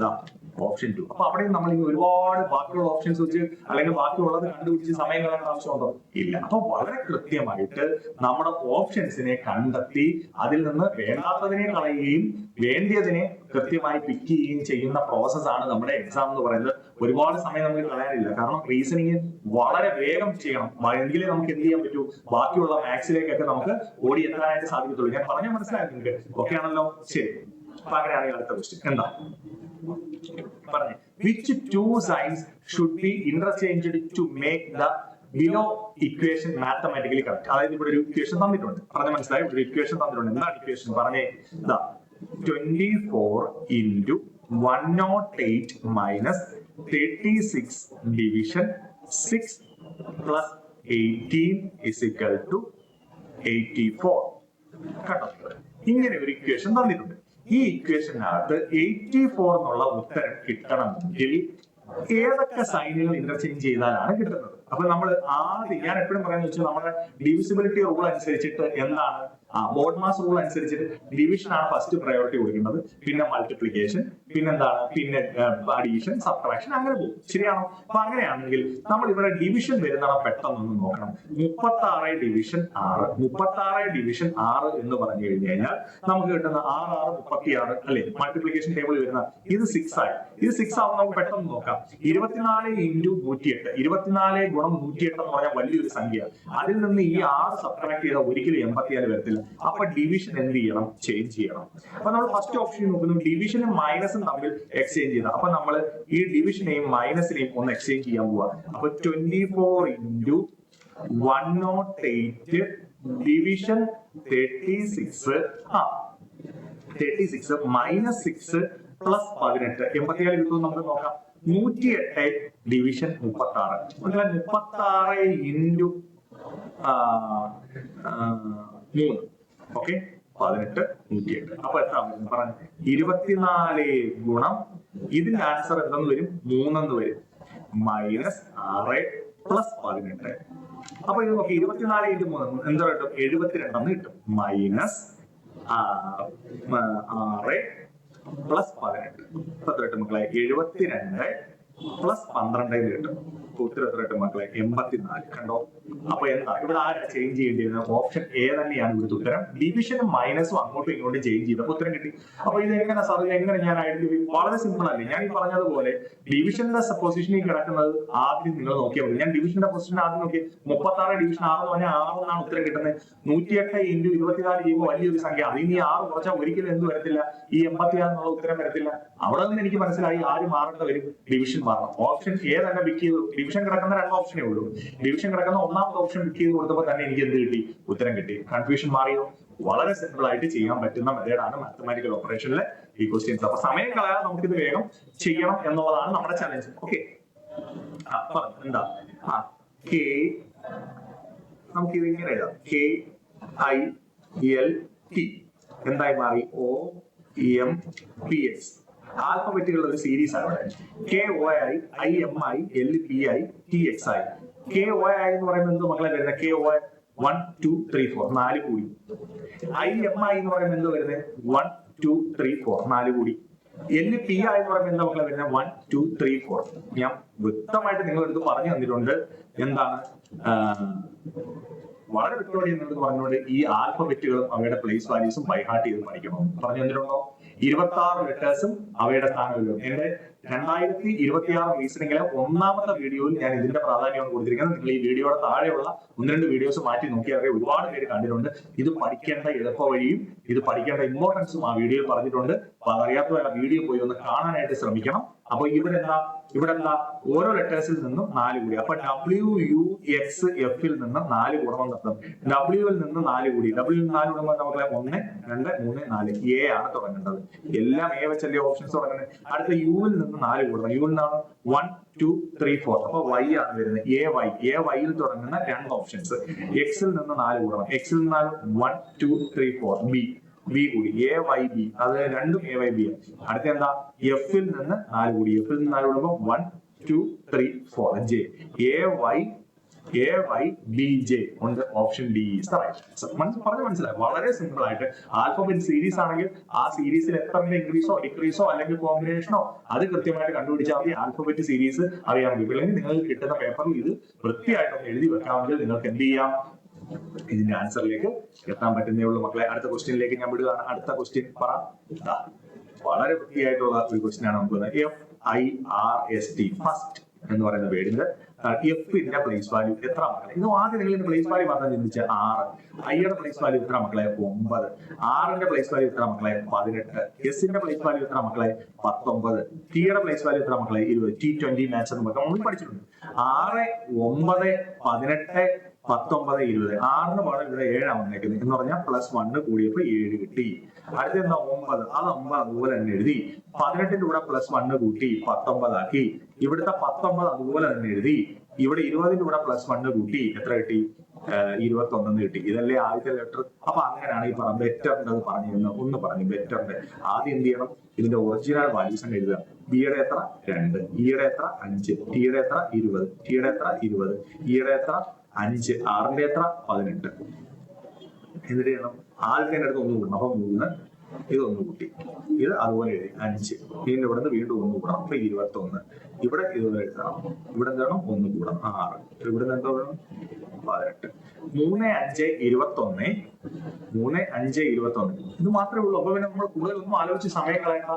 ഓപ്ഷൻ 2. അപ്പൊ അവിടെ നമ്മൾ ഒരുപാട് ബാക്കിയുള്ള ഓപ്ഷൻസ് വെച്ച് അല്ലെങ്കിൽ ബാക്കിയുള്ളത് കണ്ടുപിടിച്ച് സമയം കളയേണ്ട ആവശ്യമുണ്ടോ? ഇല്ല. അപ്പൊ വളരെ കൃത്യമായിട്ട് നമ്മുടെ ഓപ്ഷൻസിനെ കണ്ടെത്തി അതിൽ നിന്ന് വേണ്ടാത്തതിനെ കളയുകയും വേണ്ടിയതിനെ കൃത്യമായി പിക്ക് ചെയ്യുകയും ചെയ്യുന്ന പ്രോസസ്സാണ് നമ്മുടെ എക്സാം എന്ന് പറയുന്നത്. ഒരുപാട് സമയം നമുക്ക് കളയാനില്ല. കാരണം റീസണിങ് വളരെ വേഗം ചെയ്യണം, എങ്കിലേ നമുക്ക് എന്ത് ചെയ്യാൻ പറ്റൂ? ബാക്കിയുള്ള മാത്സിലേക്കൊക്കെ നമുക്ക് ഓടി എത്താനായിട്ട് സാധിക്കത്തുള്ളൂ. ഞാൻ പറഞ്ഞാൽ മനസ്സിലായി നിങ്ങൾക്ക്? ഓക്കെ ആണല്ലോ? ശരി. അപ്പൊ അങ്ങനെയാണെങ്കിൽ അടുത്ത ക്വസ്റ്റ്യൻ എന്താ പറഞ്ഞു? Which 2 signs should be interchanged to make the below equation mathematically correct? അതായത് ഇവിടെ ഒരു ഇക്വേഷൻ തന്നിട്ടുണ്ട്, പറഞ്ഞ മനസ്സിലായി? ഒരു ഇക്വേഷൻ തന്നിട്ടുണ്ട്. എന്താ ഇക്വേഷൻ? പറഞ്ഞേ. 24 into 108 minus 36 division 6 plus 18 is equal to 84. കണ്ടോ? ഇങ്ങനെ ഒരു ഇക്വേഷൻ തന്നിട്ടുണ്ട്. ഈ ഇക്വേഷനകത്ത് 84 എന്നുള്ള ഉത്തരം കിട്ടണമെങ്കിൽ ഏതൊക്കെ സൈനുകൾ ഇന്റർചേഞ്ച് ചെയ്താലാണ് കിട്ടുന്നത്? അപ്പൊ നമ്മൾ ആദ്യം ഞാൻ എപ്പോഴും പറയുന്നത് വെച്ചാൽ നമ്മുടെ ഡിവിസിബിലിറ്റി റൂൾ അനുസരിച്ചിട്ട് എന്താണ് ബോർഡ് മാസ് റൂൾ അനുസരിച്ചിട്ട് ഡിവിഷൻ ആണ് ഫസ്റ്റ് പ്രയോറിറ്റി കൊടുക്കുന്നത്, പിന്നെ മൾട്ടിപ്ലിക്കേഷൻ, പിന്നെന്താണ്, പിന്നെ അഡീഷൻ, സബ്ട്രാക്ഷൻ, അങ്ങനെ പോകും. ശരിയാണോ? അപ്പൊ അങ്ങനെയാണെങ്കിൽ നമ്മൾ ഇവിടെ ഡിവിഷൻ വരുന്നതാണ് പെട്ടെന്നൊന്ന് നോക്കണം. 36 ഡിവിഷൻ 6, 36 ഡിവിഷൻ 6 എന്ന് പറഞ്ഞു കഴിഞ്ഞാൽ നമുക്ക് കിട്ടുന്ന 6 6 36 അല്ലെ? മൾട്ടിപ്ലിക്കേഷൻ ടേബിൾ വരുന്ന ഇത് 6 ആയി. ഇത് 6 ആവുമ്പോൾ നമുക്ക് പെട്ടെന്ന് നോക്കാം. 24 × 108, 24 × 108 എന്ന് പറഞ്ഞാൽ വലിയൊരു സംഖ്യ. അതിൽ നിന്ന് ഈ 6 സബ്ട്രാക്ട് ചെയ്താൽ ഒരിക്കലും 84 വരത്തില്ല. അപ്പൊ ഡിവിഷൻ എന്ത് ചെയ്യണം? ചേഞ്ച് ചെയ്യണം. അപ്പൊ നമ്മൾ ഫസ്റ്റ് ഓപ്ഷൻ നോക്കുന്നു, ഡിവിഷനും മൈനസും തമ്മിൽ എക്സ്ചേഞ്ച് ചെയ്താൽ. അപ്പൊ നമ്മൾ ഈ ഡിവിഷനെയും മൈനസിനെയും ഒന്ന് എക്സ്ചേഞ്ച് ചെയ്യാൻ പോവാ. അപ്പൊ 24 × 108 ഡിവിഷൻ 36 മൈനസ് 6 പ്ലസ് 18 84 കിട്ടും. നമുക്ക് നോക്കാം. 108 ഡിവിഷൻ 36. 36 × 3. ഓക്കെ, 18 108. അപ്പൊ എത്ര പറഞ്ഞു? 24 ഗുണം ഇതിന്റെ ആൻസർ എന്തെന്ന് വരും? 3 എന്ന് വരും. Minus 6 plus 18. അപ്പൊ ഇത് നോക്കി, 24 × 3 എന്താ കിട്ടും? 72 എന്ന് കിട്ടും. മൈനസ് 6 പ്ലസ് 18 എത്ര കിട്ടും മക്കളെ? 72 പ്ലസ് 12 കിട്ടും. ഉത്തരം എത്ര കിട്ടും മക്കളെ? 84. കണ്ടോ? അപ്പൊ എന്താ ഇവിടെ ആരാ ചേഞ്ച് ചെയ്യേണ്ടിയിരുന്നത്? ഓപ്ഷൻ എ തന്നെയാണ് ഇവിടുത്തെ ഉത്തരം. ഡിവിഷനും മൈനസും അങ്ങോട്ടും ഇങ്ങോട്ടും ചേഞ്ച് ചെയ്തപ്പോൾ ഉത്തരം കിട്ടി. അപ്പൊ ഇത് എങ്ങനെ സാർ, എങ്ങനെ ഞാൻ ഐഡന്റിഫൈ? വളരെ സിമ്പിൾ അല്ലേ? ഞാൻ ഈ പറഞ്ഞതുപോലെ ഡിവിഷന്റെ പൊസിഷനിൽ കിടക്കുന്നത് ആദ്യം നിങ്ങൾ നോക്കിയാൽ മതി. ഞാൻ ഡിവിഷന്റെ പൊസിഷൻ ആദ്യം നോക്കി. 36 ഡിവിഷൻ 6 എന്ന് പറഞ്ഞാൽ 6 എന്നാണ് ഉത്തരം കിട്ടുന്നത്. 108 × 24 ചെയ്യുമ്പോൾ വലിയൊരു സംഖ്യ. അതിൽ ഈ 6 കുറച്ചാൽ ഒരിക്കലും എന്ത് വരത്തില്ല? ഈ 86 എന്നുള്ള ഉത്തരം വരത്തില്ല. അവിടെ നിന്ന് എനിക്ക് മനസ്സിലായി ആര് മാറേണ്ട വരും? ഡിവിഷൻ മാറണം. ഓപ്ഷൻ എ തന്നെ പിക്ക് ചെയ്തു. ഡിവിഷൻ കിടക്കുന്ന 2 ഓപ്ഷനേ ഉള്ളൂ. ഡിവിഷൻ കിടക്കുന്ന 1ാമത്തെ ഓപ്ഷൻ പിക്ക് ചെയ്ത് കൊടുത്തപ്പോൾ തന്നെ എനിക്ക് എന്ത് കിട്ടി? ഉത്തരം കിട്ടി. കൺഫ്യൂഷൻ മാറിയോ? വളരെ സിമ്പിൾ ആയിട്ട് ചെയ്യാൻ പറ്റുന്ന മെത്തേഡാണ് മാത്തമാറ്റിക്കൽ ഓപ്പറേഷനിലെ ഈ ക്വസ്റ്റ്യൻസ്. അപ്പൊ സമയം കളയാതെ നമുക്കിത് വേഗം ചെയ്യണം എന്നുള്ളതാണ് നമ്മുടെ ചലഞ്ച്. ഓക്കെ, എന്താ കെ, നമുക്കിത് ഇങ്ങനെ എഴുതാം. KILT എന്തായി മാറി? OMPS. ആൽഫബറ്റുകളുടെ ഒരു സീരീസ് ആണ് ഇവിടെ. KOI, IMI, LPI, TXI. KOI എന്ന് പറയുന്നത് എന്ത് മക്കളെ വരുന്നത്? KOI 1 2 3 4 4 കൂടി. IMI എന്ന് പറയുന്നത് എന്ത് വരുന്നത്? 1 2 3 4 4 കൂടി. LPI എന്ന് പറയുന്നത് എന്താ മക്കളെ വരുന്നത്? 1 2 3 4. ഞാൻ വ്യക്തമായിട്ട് നിങ്ങളെടുത്ത് പറഞ്ഞു തന്നിട്ടുണ്ട്. എന്താണ് വളരെ വ്യക്തമായിട്ട് നിങ്ങൾക്ക് പറഞ്ഞുകൊണ്ട് ഈ ആൽഫബറ്റുകളും അവയുടെ പ്ലേസ് വാല്യൂസും ബൈഹാർട്ട് ചെയ്ത് പഠിക്കണം. പറഞ്ഞു തന്നിട്ടുണ്ടോ? 26 ലെറ്റേഴ്സും അവയുടെ സ്ഥാനവും. എന്റെ 2026 റീസണിങ്ങിലെ 1ാമത്തെ വീഡിയോയിൽ ഞാൻ ഇതിന്റെ പ്രാധാന്യമാണ് കൊടുത്തിരിക്കുന്നത്. നിങ്ങൾ ഈ വീഡിയോയുടെ താഴെയുള്ള 1-2 വീഡിയോസ് മാറ്റി നോക്കിയാൽ ഒരുപാട് പേര് കണ്ടിട്ടുണ്ട്. ഇത് പഠിക്കേണ്ട എളുപ്പ വഴിയും ഇത് പഠിക്കേണ്ട ഇമ്പോർട്ടൻസും ആ വീഡിയോയിൽ പറഞ്ഞിട്ടുണ്ട്. അപ്പൊ അതറിയാത്തവരുടെ വീഡിയോ പോയി ഒന്ന് കാണാനായിട്ട് ശ്രമിക്കണം. അപ്പൊ ഇവിടെ എന്താ ഓരോ ലെറ്റേഴ്സിൽ നിന്നും 4 കൂടി. അപ്പൊ WUXF ൽ നിന്ന് 4 ഗുണമെന്ന് അർത്ഥം. W ൽ നിന്ന് 4 കൂടി. W ൽ 4 ഗുണമെന്ന് നമുക്ക് 1 2 3 4. A ആണ് തുടങ്ങേണ്ടത്. എല്ലാം A വെച്ചല്ലേ ഓപ്ഷൻസ് തുടങ്ങുന്നത്. അടുത്ത U ൽ നിന്ന് 4 കൂടണം. U ൽ നിന്നാണ് 1 2 3 4. അപ്പൊ Y ആണ് വരുന്നത്. AY ൽ തുടങ്ങുന്ന 2 ഓപ്ഷൻസ്. X ൽ നിന്ന് 4 കൂടണം. X ൽ നിന്ന് 1 2 3 4. B കൂടി. AYB, അത് രണ്ടും AYB. അടുത്ത എന്താ? F ൽ നിന്ന് 4 കൂടി. F ൽ നിന്ന് 4 കൂടുമ്പോൾ 1 2 3 4. J. AYBJ ഉണ്ട്. Option D is the right answer. മനസ്സിലായി? വളരെ സിമ്പിൾ ആയിട്ട് ആൽഫബറ്റ് സീരീസ് ആണെങ്കിൽ ആ സീരീസിൽ എത്ര ഇൻക്രീസോ ഡിക്രീസോ അല്ലെങ്കിൽ കോമ്പിനേഷനോ അത് കൃത്യമായിട്ട് കണ്ടുപിടിച്ചാൽ മതി. ആൽഫബറ്റ് സീരീസ് അറിയാൻ പറ്റും. അല്ലെങ്കിൽ നിങ്ങൾക്ക് കിട്ടുന്ന പേപ്പറിൽ ഇത് വൃത്തിയായിട്ടൊന്ന് എഴുതി വെക്കാമെങ്കിൽ നിങ്ങൾക്ക് എന്ത് ചെയ്യാം? ഇതിന്റെ ആൻസറിലേക്ക് എത്താൻ പറ്റുന്നേ ഉള്ളൂ മക്കളെ. അടുത്ത ക്വസ്റ്റ്യനിലേക്ക് ഞാൻ വിടുകയാണ്. അടുത്ത ക്വസ്റ്റ്യൻ പറ. വളരെ വൃത്തിയായിട്ടുള്ള ഒരു ക്വസ്റ്റ്യൻ ആണ് നമുക്ക് FIRST ഫസ്റ്റ് എന്ന് പറയുന്ന വേർഡിന്റെ എഫിന്റെ പ്ലേസ് വാല്യൂ എത്ര മക്കളെ? ഇത് ആദ്യം നിങ്ങൾ പ്ലേസ് വാല്യൂ മാത്രം ചിന്തിച്ച 6. ഐയുടെ പ്ലേസ് വാല്യൂ എത്ര മക്കളെ? 9. ആറിന്റെ പ്ലേസ് വാല്യൂ എത്ര മക്കളെ? 18. എസിന്റെ പ്ലേസ് വാല്യൂ എത്ര മക്കളെ? 19. ടിയുടെ പ്ലേസ് വാല്യൂ എത്ര മക്കളെ? 20. T20 മാച്ച് എന്ന് നമ്മൾ പഠിച്ചിട്ടുണ്ട്. 6 9 18 19 20. 6ന് പകരം ഇവിടെ 7 വന്നേക്കുന്നത് എന്ന് പറഞ്ഞാൽ +1 കൂടിയപ്പോ 7 കിട്ടി. അടുത്ത എന്താ? 9. അത് 9 അതുപോലെ തന്നെ എഴുതി. 18ന്റെ കൂടെ +1 കൂട്ടി 19 ആക്കി. ഇവിടുത്തെ 19 അതുപോലെ തന്നെ എഴുതി. ഇവിടെ 20ന്റെ കൂടെ +1 കൂട്ടി എത്ര കിട്ടി? 21 കിട്ടി. ഇതല്ലേ ആദ്യത്തെ ലെറ്റർ. അപ്പൊ അങ്ങനെയാണ് ഈ പറഞ്ഞ ബെറ്ററിന്റെ അത് പറഞ്ഞിരുന്നത്. ഒന്ന് പറഞ്ഞു ബെറ്ററിന്റെ ആദ്യം എന്ത് ചെയ്യണം, ഇതിന്റെ ഒറിജിനൽ വാല്യൂസ് എഴുതുക. ബിയുടെ എത്ര 2, ഇയുടെ എത്ര 5, ടിയുടെ എത്ര 20, ടിയുടെ എത്ര 20, ഇയുടെ എത്ര 5, ആറിന്റെ എത്ര 18. എന്നിട്ട് ചെയ്യണം ആദ്യത്തെ അടുത്ത് 1 കൂടണം. അപ്പൊ 3, ഇത് 1 കൂട്ടി, ഇത് അതുപോലെ എഴുതി 5, വീണ്ടും ഇവിടെ നിന്ന് വീണ്ടും 1 കൂടണം. അപ്പൊ 21. ഇവിടെ ഇതുപോലെ എഴുതണം. ഇവിടെ എന്താണ് 1 കൂടണം 6, ഇവിടെ നിന്ന് എന്താ 18. 3, 5, 21. 3, 5, 21. ഇത് മാത്രമേ ഉള്ളൂ. അപ്പൊ പിന്നെ നമ്മൾ കൂടുതലൊന്നും ആലോചിച്ച് സമയം കളയണ്ട.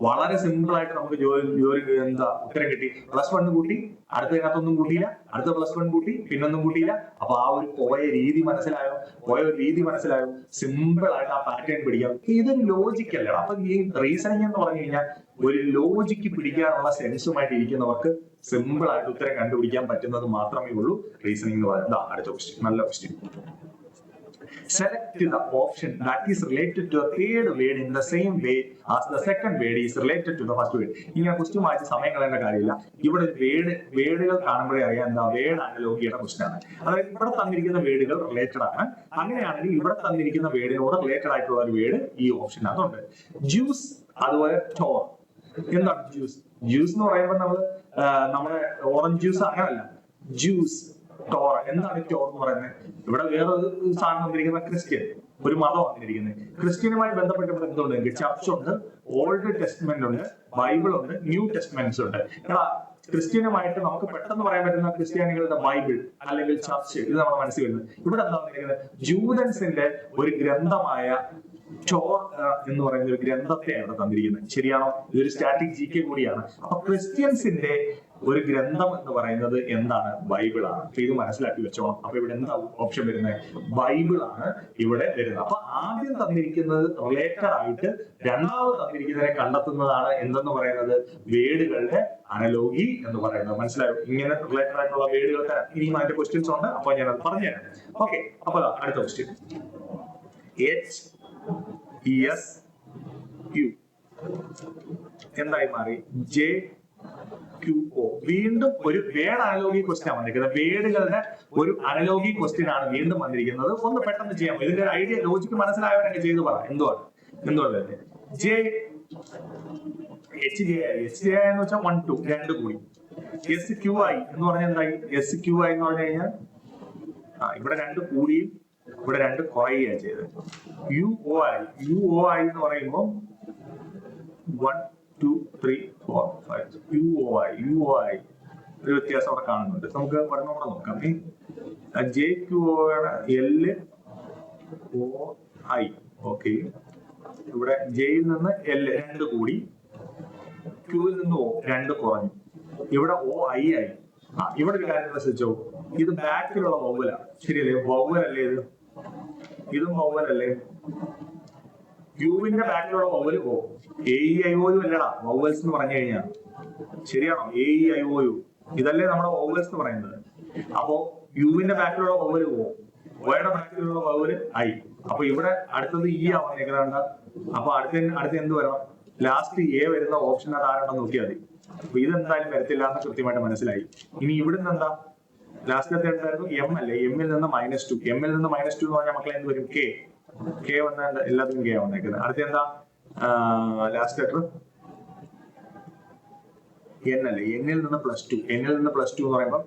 വളരെ സിമ്പിൾ ആയിട്ട് നമുക്ക് ജോലി എന്താ ഉത്തരം കിട്ടി. +1 കൂട്ടി, അടുത്തതിനകത്തൊന്നും കൂട്ടിയില്ല, അടുത്ത +1 കൂട്ടി, പിന്നൊന്നും കൂട്ടിയില്ല. അപ്പൊ ആ ഒരു പോയ രീതി മനസ്സിലായോ? സിമ്പിൾ ആയിട്ട് ആ പാറ്റേൺ പിടിക്കാം. ഇത് ലോജിക് അല്ല. അപ്പൊ ഈ റീസണിങ് എന്ന് പറഞ്ഞു കഴിഞ്ഞാൽ ഒരു ലോജിക്ക് പിടിക്കാനുള്ള സെൻസുമായിട്ട് ഇരിക്കുന്നവർക്ക് സിമ്പിൾ ആയിട്ട് ഉത്തരം കണ്ടുപിടിക്കാൻ പറ്റുന്നത് മാത്രമേ ഉള്ളൂ റീസണിങ് എന്ന് പറയുന്നത്. അടുത്ത ക്വസ്റ്റ്യൻ, നല്ല question. Select the option that is related to a third word in the same way as the second word is related to the first word. ഇങ്ങനെ ക്വസ്റ്റ്യൻ വായിച്ച് സമയം കളയേണ്ട കാര്യമില്ല. ഇവിടെ വേർഡുകൾ കാണുമ്പോഴേ അറിയാം എന്താ വേർഡ് അനലോഗിയുടെ ക്വസ്റ്റ്യൻ ആണ്. അതായത് ഇവിടെ തന്നിരിക്കുന്ന വേർഡുകൾ റിലേറ്റഡ് ആണ്. അങ്ങനെയാണെങ്കിൽ ഇവിടെ തന്നിരിക്കുന്ന വേർഡിനോട് റിലേറ്റഡ് ആയിട്ടുള്ള ഒരു വേർഡ് ഈ ഓപ്ഷൻ അതുണ്ട്. ജ്യൂസ്, അതുപോലെ ടോർ. എന്താണ് ജ്യൂസ്? ജ്യൂസ് എന്ന് പറയുമ്പോൾ നമ്മുടെ ഓറഞ്ച് ജ്യൂസ് അങ്ങനല്ല. Juice, Tor. എന്താണ് ടോർ എന്ന് പറയുന്നത്? ഇവിടെ വേറൊരു സാധനം വന്നിരിക്കുന്ന ക്രിസ്ത്യൻ, ഒരു മതം വന്നിരിക്കുന്നത്. ക്രിസ്ത്യനുമായി ബന്ധപ്പെട്ട് എന്തുണ്ട്? ചർച്ച് ഉണ്ട്, ഓൾഡ് ടെസ്റ്റ്മെന്റ് ഉണ്ട്, ബൈബിൾ ഉണ്ട്, ന്യൂ ടെസ്റ്റ്മെന്റ്സ് ഉണ്ട്. ക്രിസ്ത്യനുമായിട്ട് നമുക്ക് പെട്ടെന്ന് പറയാൻ പറ്റുന്ന ക്രിസ്ത്യാനികളുടെ ബൈബിൾ അല്ലെങ്കിൽ ചർച്ച്, ഇത് നമ്മുടെ മനസ്സിൽ വരുന്നത്. ഇവിടെ എന്താ വന്നിരിക്കുന്നത്? ജൂതൻസിന്റെ ഒരു ഗ്രന്ഥമായ ടോർ എന്ന് പറയുന്ന ഒരു ഗ്രന്ഥത്തെയാണ് തന്നിരിക്കുന്നത്. ശരിയാണോ? ഇതൊരു സ്റ്റാറ്റിക് GK കൂടിയാണ്. അപ്പൊ ക്രിസ്ത്യൻസിന്റെ ഒരു ഗ്രന്ഥം എന്ന് പറയുന്നത് എന്താണ്? ബൈബിളാണ്. അപ്പൊ ഇത് മനസ്സിലാക്കി വെച്ചോണം. അപ്പൊ ഇവിടെ എന്താ ഓപ്ഷൻ വരുന്നത്? ബൈബിളാണ് ഇവിടെ വരുന്നത്. അപ്പൊ ആദ്യം തന്നിരിക്കുന്നത് റിലേറ്റഡ് ആയിട്ട് രണ്ടാമത് തന്നിരിക്കുന്നതിനെ കണ്ടെത്തുന്നതാണ് എന്തെന്ന് പറയുന്നത്? വേർഡുകളുടെ അനലോഗി എന്ന് പറയുന്നത്. മനസ്സിലായോ? ഇങ്ങനെ റിലേറ്റഡ് ആയിട്ടുള്ള വേർഡുകൾ തരാം. ഇനിയും അതിന്റെ ക്വസ്റ്റ്യൻസ് ഉണ്ട്. അപ്പൊ ഞാൻ അത് പറഞ്ഞുതരാം. ഓക്കെ, അപ്പൊ അടുത്ത ക്വസ്റ്റ്യൻ. HESQ എന്തായി മാറി? JQO. വീണ്ടും ഒരു വേർഡ് അനലോഗി ക്വസ്റ്റ്യൻ വന്നിരിക്കുന്നത്. വേർഡുകളുടെ ഒരു അനലോഗി ക്വസ്റ്റ്യൻ ആണ് വീണ്ടും വന്നിരിക്കുന്നത്. ഒന്ന് പെട്ടെന്ന് ചെയ്യാം. ഇതിന്റെ ഒരു ഐഡിയ ലോജിക്ക് മനസ്സിലായവരൊക്കെ ചെയ്ത് പറ. എന്തുകൊണ്ടല്ലേ HJI എന്ന് വെച്ചാൽ 1 2 2 കൂടി. SQI എന്ന് പറഞ്ഞാൽ എന്തായി? SQI എന്ന് പറഞ്ഞു കഴിഞ്ഞാൽ ഇവിടെ 2 കൂടിയും ഇവിടെ 2 കുറയുകയാണ് ചെയ്തത്. UOI എന്ന് പറയുമ്പോൾ 1 2 3 4 5 UOI ഒരു വ്യത്യാസം അവിടെ കാണുന്നുണ്ട്. നമുക്ക് ഒരെണ്ണം നോക്കാം. JQOയുടെ LOI. ഓക്കെ, ഇവിടെ ജെയിൽ നിന്ന് L 2 കൂടി, Qയിൽ നിന്ന് O 2 കുറഞ്ഞു, ഇവിടെ OI ആയി. ഇവിടെ ഒരു കാര്യം ശ്രദ്ധിച്ചോ, ഇത് ബാക്കിലുള്ള വൗവലാണ്. ശരിയല്ലേ? വൗവൽ അല്ലേ ഇത്? ഇതും വൗവൽ അല്ലേ? യുവിന്റെ ബാക്കിലുള്ള വൗവൽ O. AEIOU അല്ലടാ വൗവൽസ് എന്ന് പറഞ്ഞു കഴിഞ്ഞാൽ. ശരിയാണോ? AEIOU ഇതല്ലേ നമ്മുടെ വൗവൽസ് എന്ന് പറയുന്നത്. അപ്പോ യുവിന്റെ ബാക്കിലുള്ള വൗവൽ O, ഓയുടെ ബാക്കിലുള്ള വൗവൽ I. അപ്പൊ ഇവിടെ അടുത്തത് E ആ വന്നേക്കുന്നത്. അപ്പൊ അടുത്ത എന്ത് വരണം? ലാസ്റ്റ് A വരുന്ന ഓപ്ഷൻ ആരാണെന്ന് നോക്കിയാൽ മതി. അപ്പൊ ഇതെന്തായാലും വരത്തില്ല എന്ന് കൃത്യമായിട്ട് മനസ്സിലായി. ഇനി ഇവിടുന്ന് എന്താ ലാസ്റ്റത്തെ എന്തായിരുന്നു? M അല്ലേ? എമ്മിൽ നിന്ന് -2. എമ്മിൽ നിന്ന് -2 എന്ന് പറഞ്ഞാൽ മക്കളെ എന്ത് വരും? K വന്ന എല്ലാത്തിനും K വന്നേക്കുന്നത്. അടുത്ത എന്താ ലാസ്റ്റ് ലെറ്റർ? N അല്ലേ? എന്നിൽ നിന്ന് +2. എന്നിൽ നിന്ന് +2 എന്ന് പറയുമ്പോൾ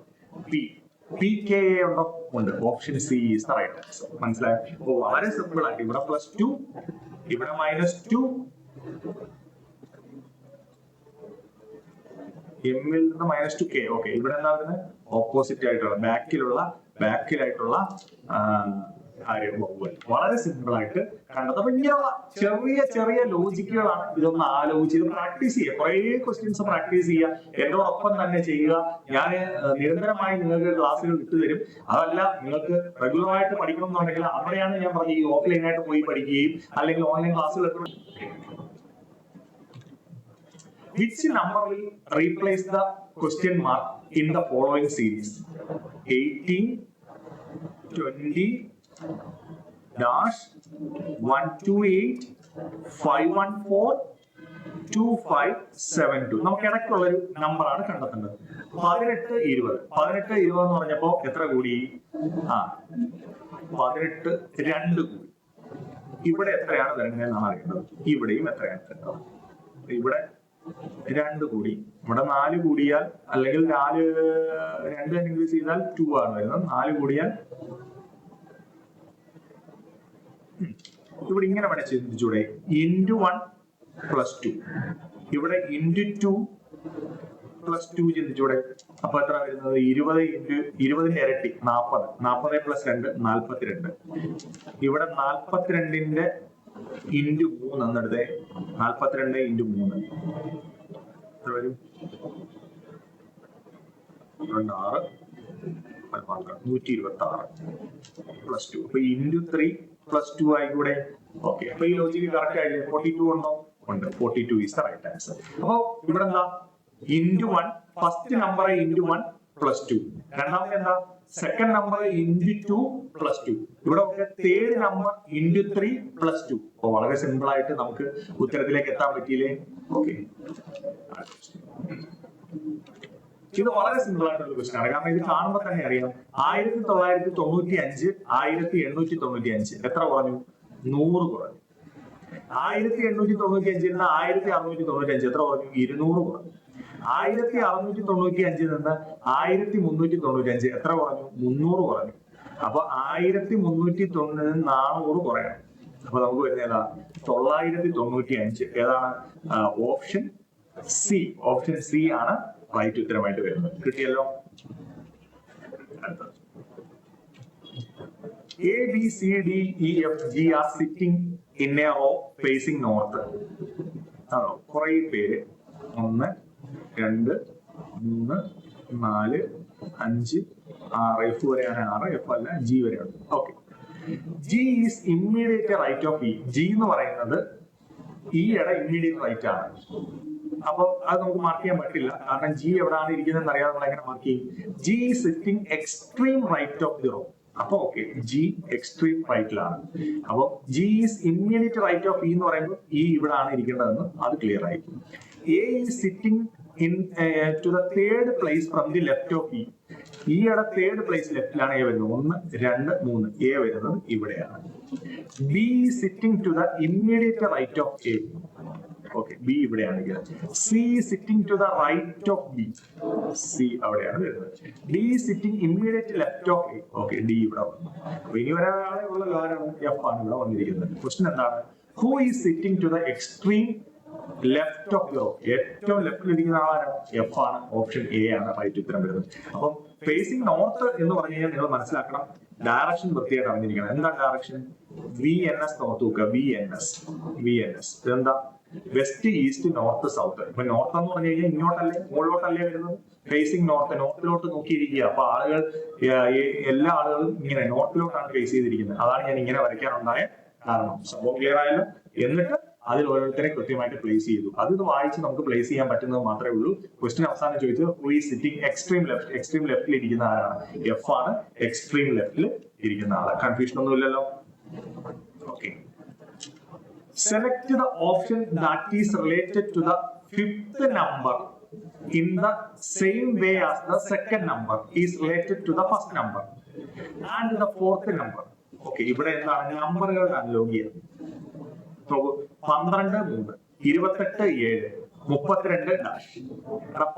PKA ഉണ്ടോ? ഉണ്ട്. Option C is the right answer. മനസ്സിലായോ? അപ്പൊ വളരെ സിമ്പിൾ ആയിട്ട് ഇവിടെ +2, ഇവിടെ -2, എമ്മിൽ നിന്ന് -2 K. ഓക്കെ, ഇവിടെ എന്താ വരുന്നത്? ഓപ്പോസിറ്റ് ആയിട്ടുള്ള ബാക്കിലായിട്ടുള്ള വളരെ സിമ്പിൾ ആയിട്ട് കണ്ടത്. അപ്പൊ ഇങ്ങനെയുള്ള ചെറിയ ലോജിക്കുകളാണ്. ഇതൊന്ന് ആലോചിച്ച് ഇത് പ്രാക്ടീസ് ചെയ്യുക. കുറെ ക്വസ്റ്റ്യൻസ് പ്രാക്ടീസ് ചെയ്യുക. എന്നോടൊപ്പം തന്നെ ചെയ്യുക. ഞാൻ നിരന്തരമായി നിങ്ങൾക്ക് ക്ലാസ്സുകൾ ഇട്ടുതരും. അതല്ല, നിങ്ങൾക്ക് റെഗുലറായിട്ട് പഠിക്കണം എന്നുണ്ടെങ്കിൽ അവിടെയാണ് ഞാൻ പറഞ്ഞത് ഈ ഓഫ്ലൈനായിട്ട് പോയി പഠിക്കുകയും അല്ലെങ്കിൽ ഓൺലൈൻ ക്ലാസ്സുകൾ. Which number will replace the question mark in the following series? 18, 20, -128, 514, 2572. നമുക്ക് ഇടയ്ക്കുള്ള ഒരു നമ്പറാണ് കണ്ടെത്തേണ്ടത്. 18, 20. 18, 20 എന്ന് പറഞ്ഞപ്പോ എത്ര കൂടി? 18, 2 കൂടി. ഇവിടെ എത്രയാണ് വരുന്നതെന്നാണ് അറിയേണ്ടത്. ഇവിടെയും എത്രയാണ് വരുന്നത്? ഇവിടെ 2 കൂടി, ഇവിടെ 4 കൂടിയാൽ, അല്ലെങ്കിൽ 2 ഇൻക്രീസ് ചെയ്താൽ 2 ആണ് വരുന്നത്. 4 കൂടിയാൽ ഇവിടെ ഇങ്ങനെ വേണേ ചിന്തിച്ചൂടെ? *1 + 2. ഇവിടെ *2 + 2 ചിന്തിച്ചൂടെ? അപ്പൊ എത്ര വരുന്നത്? 20 ഇരട്ടി 40. 40 + 2 42. ഇവിടെ 42ന്റെ *3 എന്നെടുത്തേ. 42 × 3 എത്ര വരും? 6, 126 + 2. അപ്പൊ *3 + 2 ആയിക്കൂടെ? ഓക്കെ, അപ്പൊ ഈ ലോജിക്ക് കറക്റ്റ് ആയില്ലേ? 42 ഉണ്ടോ? ഉണ്ട്. 42 ഈസ് ദ റൈറ്റ് ആൻസർ. അപ്പൊ ഇവിടെ എന്താ? *1, ഫസ്റ്റ് നമ്പർ *1 + 2. രണ്ടാമത്തെ എന്താ? Second number *2 + 2. ഇവിടെ തേർഡ് നമ്പർ *3 + 2. അപ്പൊ വളരെ സിമ്പിൾ ആയിട്ട് നമുക്ക് ഉത്തരത്തിലേക്ക് എത്താൻ പറ്റിയില്ലേ? ഓക്കെ, ഇത് വളരെ സിമ്പിൾ ആയിട്ടുള്ള ക്വസ്റ്റൻ ആണ്. കാരണം ഇത് കാണുമ്പോൾ തന്നെ അറിയാം. 1995 1895 എത്ര കുറഞ്ഞു? 100 കുറഞ്ഞു. 1895 നിന്ന് 1695 എത്ര കുറഞ്ഞു? 200 കുറഞ്ഞു. 1695 നിന്ന് 1395 എത്ര കുറഞ്ഞു? 300 കുറഞ്ഞു. അപ്പൊ 1390 400 കുറയണം. അപ്പൊ നമുക്ക് വരുന്ന ഏതാ? 995. ഏതാണ്? Option C. ഓപ്ഷൻ സി ആണ് റൈറ്റ് ഉത്തരമായിട്ട് വരുന്നത്. കിട്ടിയല്ലോ? A, B, C, D, E, F, G are sitting in a row facing north. കുറെ പേര് 1, 2, 3, 4, 5, 6. F വരെയാണ് 6, F അല്ല, G വരെയാണ്. Okay, G is immediate right of E. G എന്ന് പറയുന്നത് ഇയുടെ ഇമ്മീഡിയറ്റ് റൈറ്റ് ആണ്. അപ്പൊ അത് നമുക്ക് മാർക്ക് ചെയ്യാൻ പറ്റില്ല. കാരണം G എവിടെയാണ് ഇരിക്കുന്നത് അറിയാതെ നമ്മൾ എങ്ങനെ മാർക്ക് ചെയ്യും? G is sitting extreme right of the row. അപ്പൊ ഓക്കെ, G എക്സ്ട്രീം റൈറ്റിലാണ്. അപ്പൊ G is immediate right of E എന്ന് പറയുമ്പോൾ E ഇവിടെയാണ് ഇരിക്കേണ്ടതെന്ന് അത് ക്ലിയർ ആയി. A is sitting to the third place from the left of E. ഈയുടെ third place ലെഫ്റ്റിലാണ് A വരുന്നത്. 1, 2, 3. A വരുന്നത് ഇവിടെയാണ്. B is sitting to the immediate right of A. Okay, B ഇവിടെയാണെങ്കിൽ. C sitting to the right of B. C അവിടെയാണ് വരുന്നത്. D sitting immediate left of A. Okay, D ഇവിടെ വന്നു. അപ്പൊ ഇനി ഒരാളെ ഉള്ള ആരാണ്? എഫ് ആണ് ഇവിടെ വന്നിരിക്കുന്നത്. ക്വസ്റ്റ്യൻ എന്താണ്? Who is sitting to the extreme left of the row? ഏറ്റവും ലെഫ്റ്റിൽ ഇരിക്കുന്ന ആളാണ്? എഫ് ആണ്. ഓപ്ഷൻ എ ആണ് റൈറ്റ് ഉത്തരം വരുന്നത്. അപ്പം ഫേസിംഗ് നോർത്ത് എന്ന് പറഞ്ഞു കഴിഞ്ഞാൽ നിങ്ങൾ മനസ്സിലാക്കണം, ഡയറക്ഷൻ വൃത്തിയായിട്ട് അറിഞ്ഞിരിക്കണം. എന്താ ഡയറക്ഷൻ? VNS നോർത്ത് നോക്കുക. VNS ഇതെന്താ? West, east, north, south. ഇപ്പൊ നോർത്ത് എന്ന് പറഞ്ഞു കഴിഞ്ഞാൽ ഇങ്ങോട്ടല്ലേ, മുകളിലോട്ടല്ലേ വരുന്നത്? ഫേസിംഗ് നോർത്ത്, നോർത്തിലോട്ട് നോക്കിയിരിക്കുക. അപ്പൊ ആളുകൾ, എല്ലാ ആളുകളും ഇങ്ങനെ നോർത്തിലോട്ടാണ് ഫേസ് ചെയ്തിരിക്കുന്നത്. അതാണ് ഞാൻ ഇങ്ങനെ വരയ്ക്കാനുണ്ടായ കാരണം. സംഭവം ക്ലിയർ ആയല്ലോ? എന്നിട്ട് അതിൽ ഓരോരുത്തരെ കൃത്യമായിട്ട് പ്ലേസ് ചെയ്തു. അത് വായിച്ച് നമുക്ക് പ്ലേസ് ചെയ്യാൻ പറ്റുന്നത് മാത്രമേ ഉള്ളൂ. ക്വസ്റ്റ്യൻ അവസാനം ചോദിച്ചത് who is sitting extreme left. Extreme ലെഫ്റ്റിൽ ഇരിക്കുന്ന ആരാണ്? എഫ് ആണ് എക്സ്ട്രീം ലെഫ്റ്റിൽ ഇരിക്കുന്ന ആള്. കൺഫ്യൂഷൻ ഒന്നും ഇല്ലല്ലോ? Okay, select the option that is related to the fifth number in the same way as the second number is related to the first number and the fourth number. Okay, ഇവിടെ എന്താണ്? നമ്പറുകൾ unlock ചെയ്യാം. നോക്കൂ, 12, 3, 28, 7, 32 dash.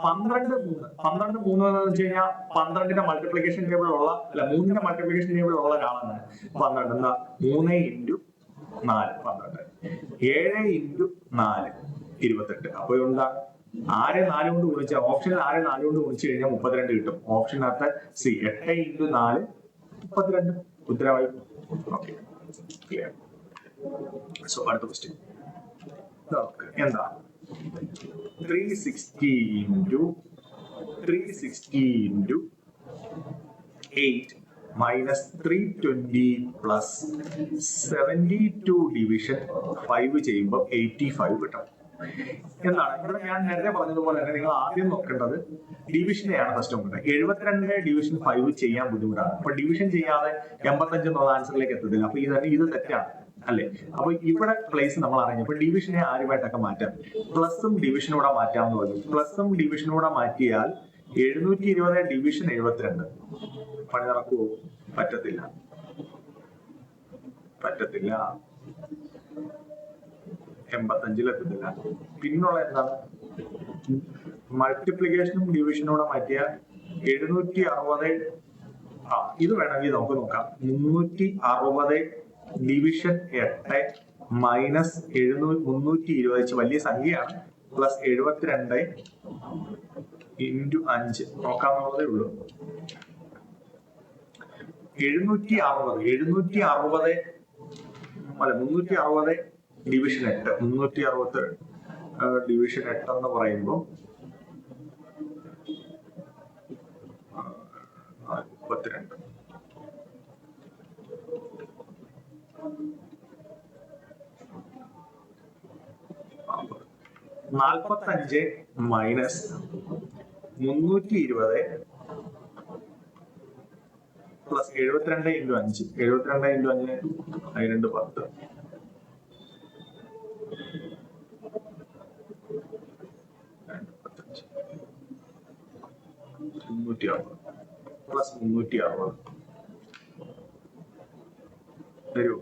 12, 3 എന്ന് വെച്ച് കഴിഞ്ഞാൽ 12ന്റെ multiplication table ഉള്ള, അല്ല 3ന്റെ മൾട്ടിപ്ലിക്കേഷൻ ടേബിൾ ഉള്ള ഒരാളാണ് 12. എന്താ? 3 × 4 12, 7 × 4 28. അപ്പൊ എന്താ? 4 കൊണ്ട് ഗുണിച്ചാൽ, ഓപ്ഷനിൽ 4 കൊണ്ട് ഗുണിച്ചു കഴിഞ്ഞാൽ 32 കിട്ടും. ഓപ്ഷനകത്ത് സി 8 × 4 32. ഉത്തരവായി. Okay, clear. സോ അടുത്ത ക്വസ്റ്റ്യൻ എന്താ? 360 × 8 minus 320 plus 72 division 5 ചെയ്യുമ്പോൾ 85 കിട്ടും. എന്താണ് ഇവിടെ ഞാൻ നേരത്തെ പറഞ്ഞതുപോലെ തന്നെ നിങ്ങൾ ആദ്യം നോക്കേണ്ടത് ഡിവിഷനെയാണ് ഫസ്റ്റ് നോക്കേണ്ടത്. 72 ഡിവിഷൻ 5 ചെയ്യാൻ ബുദ്ധിമുട്ടാണ്. അപ്പൊ ഡിവിഷൻ ചെയ്യാതെ 85 എന്നുള്ള ആൻസറിലേക്ക് എത്തത്തില്ല. അപ്പൊ ഇത് തെറ്റാണ് അല്ലെ? അപ്പൊ ഇവിടെ പ്ലേസ് നമ്മൾ അറിഞ്ഞു. അപ്പൊ ഡിവിഷനെ ആരുമായിട്ടൊക്കെ മാറ്റാം? പ്ലസും ഡിവിഷനൂടെ മാറ്റാമെന്ന് പറഞ്ഞു. പ്ലസും ഡിവിഷനൂടെ മാറ്റിയാൽ 720 ഡിവിഷൻ 72 പണി നടക്കുവോ? പറ്റത്തില്ല. 85-ലെത്തത്തില്ല. പിന്നുള്ള എന്താണ്? മൾട്ടിപ്ലിക്കേഷനും ഡിവിഷനൂടെ മാറ്റിയ 760. ഇത് വേണമെങ്കിൽ നമുക്ക് നോക്കാം. 360 ഡിവിഷൻ 8 മൈനസ് 320 വലിയ സംഖ്യയാണ്, പ്ലസ് 72 ഇൻറ്റു 5 നോക്കാന്നുള്ളതേ ഉള്ളൂ. 360 ഡിവിഷൻ 8, 360 ഡിവിഷൻ 8 എന്ന് പറയുമ്പോൾ 32. 45 minus 320 plus 72 into 5. 72 into 5 2 10. 360 plus 360 തരൂ.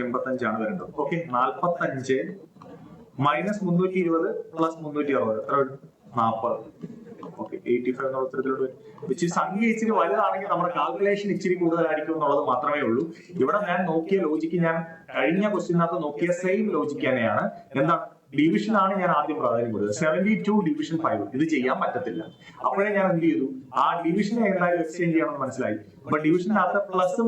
85 ആണ് വരേണ്ടത്. ഓക്കെ, 45 മൈനസ് 320 പ്ലസ് 360 എത്ര വരും? 40. ഓക്കെ, 85 എന്നുള്ള ഉത്തരത്തിലോട്ട് വരും. ഇച്ചിരി സംഖ്യ ഇച്ചിരി വലുതാണെങ്കിൽ നമ്മുടെ കാൽക്കുലേഷൻ ഇച്ചിരി കൂടുതലായിരിക്കും എന്നുള്ളത് മാത്രമേ ഉള്ളൂ. ഇവിടെ ഞാൻ നോക്കിയ ലോജിക്ക്, ഞാൻ കഴിഞ്ഞ ക്വസ്റ്റ്യനകത്ത് നോക്കിയ സെയിം ലോജിക്ക് തന്നെയാണ്. എന്താണ്? ഡിവിഷൻ ആണ് ഞാൻ ആദ്യം പ്രാധാന്യം കൊടുത്തത്. 72 ഡിവിഷൻ 5 ഇത് ചെയ്യാൻ പറ്റത്തില്ല. അപ്പോഴേ ഞാൻ എന്ത് ചെയ്തു? ആ ഡിവിഷനെ എന്തായാലും എക്സ്ചേഞ്ച് ചെയ്യണമെന്ന് മനസ്സിലായി. അപ്പൊ ഡിവിഷനകത്ത് പ്ലസും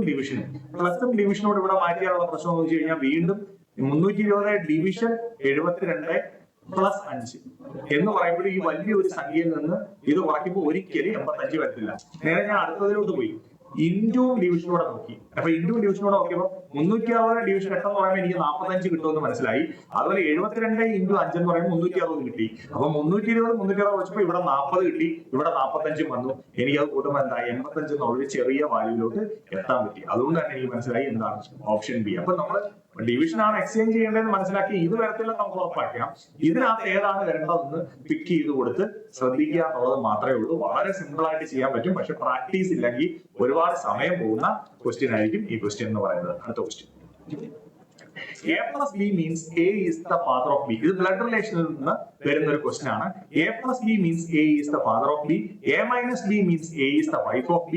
ഡിവിഷനോട് ഇവിടെ മാറ്റിയാലുള്ള പ്രശ്നം എന്ന് വെച്ച് കഴിഞ്ഞാൽ വീണ്ടും 320 ഡിവിഷൻ 72 പ്ലസ് 5 എന്ന് പറയുമ്പോൾ ഈ വലിയൊരു സംഖ്യയിൽ നിന്ന് ഇത് കുറയ്ക്കുമ്പോൾ ഒരിക്കലും 85 വരത്തില്ല. നേരെ ഞാൻ അടുത്തതിലോട്ട് പോയി ഇൻറ്റു ഡിവിഷനോടെ നോക്കി. അപ്പൊ ഇൻറ്റു ഡിവിഷനോടെ നോക്കിയപ്പോൾ 360 ഡിവിഷൻ 8 എന്ന് പറയുമ്പോൾ എനിക്ക് 45 കിട്ടുമെന്ന് മനസ്സിലായി. അതുപോലെ 72 ഇൻറ്റു 5 എന്ന് പറയുമ്പോൾ 360 കിട്ടി. അപ്പൊ 320 360 വെച്ചപ്പോൾ ഇവിടെ 40 കിട്ടി, ഇവിടെ 45 വന്നു. എനിക്ക് അത് കൂട്ടുമ്പോൾ എന്താ 85 എന്നുള്ളൊരു ചെറിയ വാല്യൂലോട്ട് എത്താൻ പറ്റി. അതുകൊണ്ട് തന്നെ എനിക്ക് മനസ്സിലായി എന്താണ് ഓപ്ഷൻ ബി. അപ്പൊ നമ്മൾ ഡിവിഷൻ ആണ് എക്സ്ചേഞ്ച് ചെയ്യേണ്ടതെന്ന് മനസ്സിലാക്കി ഇത് വരത്തില്ല നമുക്ക് ഉറപ്പാക്കാം. ഇതിനകത്ത് ഏതാണ് വരേണ്ടതെന്ന് പിക്ക് ചെയ്ത് കൊടുത്ത് ശ്രദ്ധിക്കുക എന്നുള്ളത് മാത്രമേ ഉള്ളൂ. വളരെ സിമ്പിൾ ആയിട്ട് ചെയ്യാൻ പറ്റും. പക്ഷെ പ്രാക്ടീസ് ഇല്ലെങ്കിൽ ഒരുപാട് സമയം പോകുന്ന ക്വസ്റ്റ്യൻ ആയിരിക്കും ഈ ക്വസ്റ്റ്യൻ എന്ന് പറയുന്നത്. അടുത്ത question, A plus B means A is the father of B. ഇത് ബ്ലഡ് റിലേഷനിൽ നിന്ന് വരുന്ന ഒരു ക്വസ്റ്റ്യൻ ആണ്. A plus B means A is the father of B. A minus B means A is the wife of B.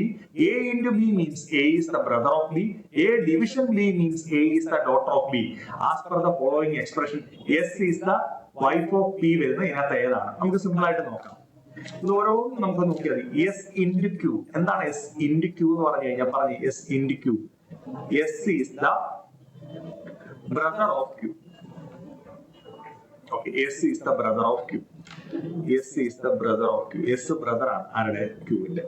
A into B means A is the brother of B. A division B means A is the daughter of B. As per the following expression, S is the wife of B വരുന്ന ഇതിനകത്ത് ഏതാണ്? നമുക്ക് simple ആയിട്ട് നോക്കാം. ഇത് ഓരോന്നും നമുക്ക് നോക്കിയാൽ മതി. S into Q. എന്താണ് S into Q എന്ന് പറഞ്ഞു കഴിഞ്ഞാൽ? പറഞ്ഞു S into Q. S is the brother of Q. Okay, S is the brother of Q. S is the brother of Q. S brother ആണ് ആരുടെ? Q ന്റെ.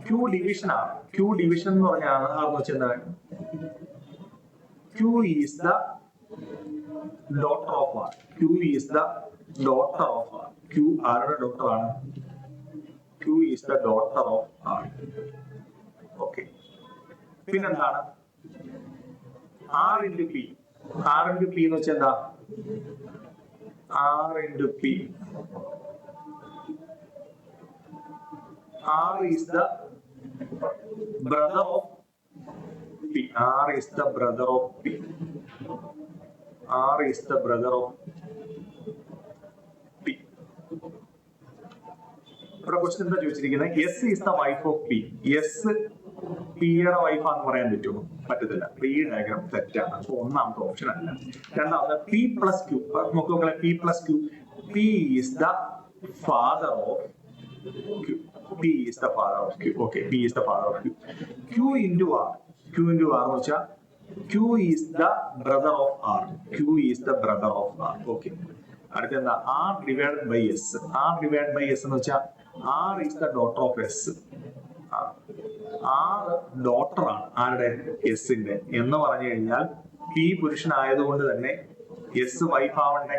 Q division ആണ്. Q division എന്ന് പറഞ്ഞാൽ ആണെന്ന് വെച്ചാൽ Q is the daughter of R. Q is the daughter of R. Q ആരുടെ daughter ആണ്? Q is the daughter of R. Okay. പിന്നെന്താണ്? R into P. R into P എന്ന് വെച്ചാൽ എന്താ? R into P. R is the brother of P. R is the brother of P. R is the brother of P. ഇവിടെ question എന്താ ചോദിച്ചിരിക്കുന്നത്? S is the wife of P. S പിയുടെ wife ആണെന്ന് പറയാൻ പറ്റുമോ? പറ്റത്തില്ല. പി ഡയഗ്രാം തെറ്റാണ്. അപ്പൊ ഒന്നാമത്തെ ഓപ്ഷൻ അല്ല. രണ്ടാമത്തെ P plus Q. നോക്കുമക്കളെ, P plus Q. P is the father of Q. P is the father of Q. Okay, P is the father of Q. Q into R. Q into R എന്ന് വെച്ചാൽ Q is the brother of R. Q is the brother of R. Okay. അടുത്ത എന്താ? R divided by S. R divided by S എന്ന് വെച്ചാൽ R is the daughter of S. R daughter ആണ് ആരുടെ? S ന്റെ. എന്ന് പറഞ്ഞു കഴിഞ്ഞാൽ P പുരുഷനായതുകൊണ്ട് തന്നെ S വൈഫ് ആവണ്ടേ?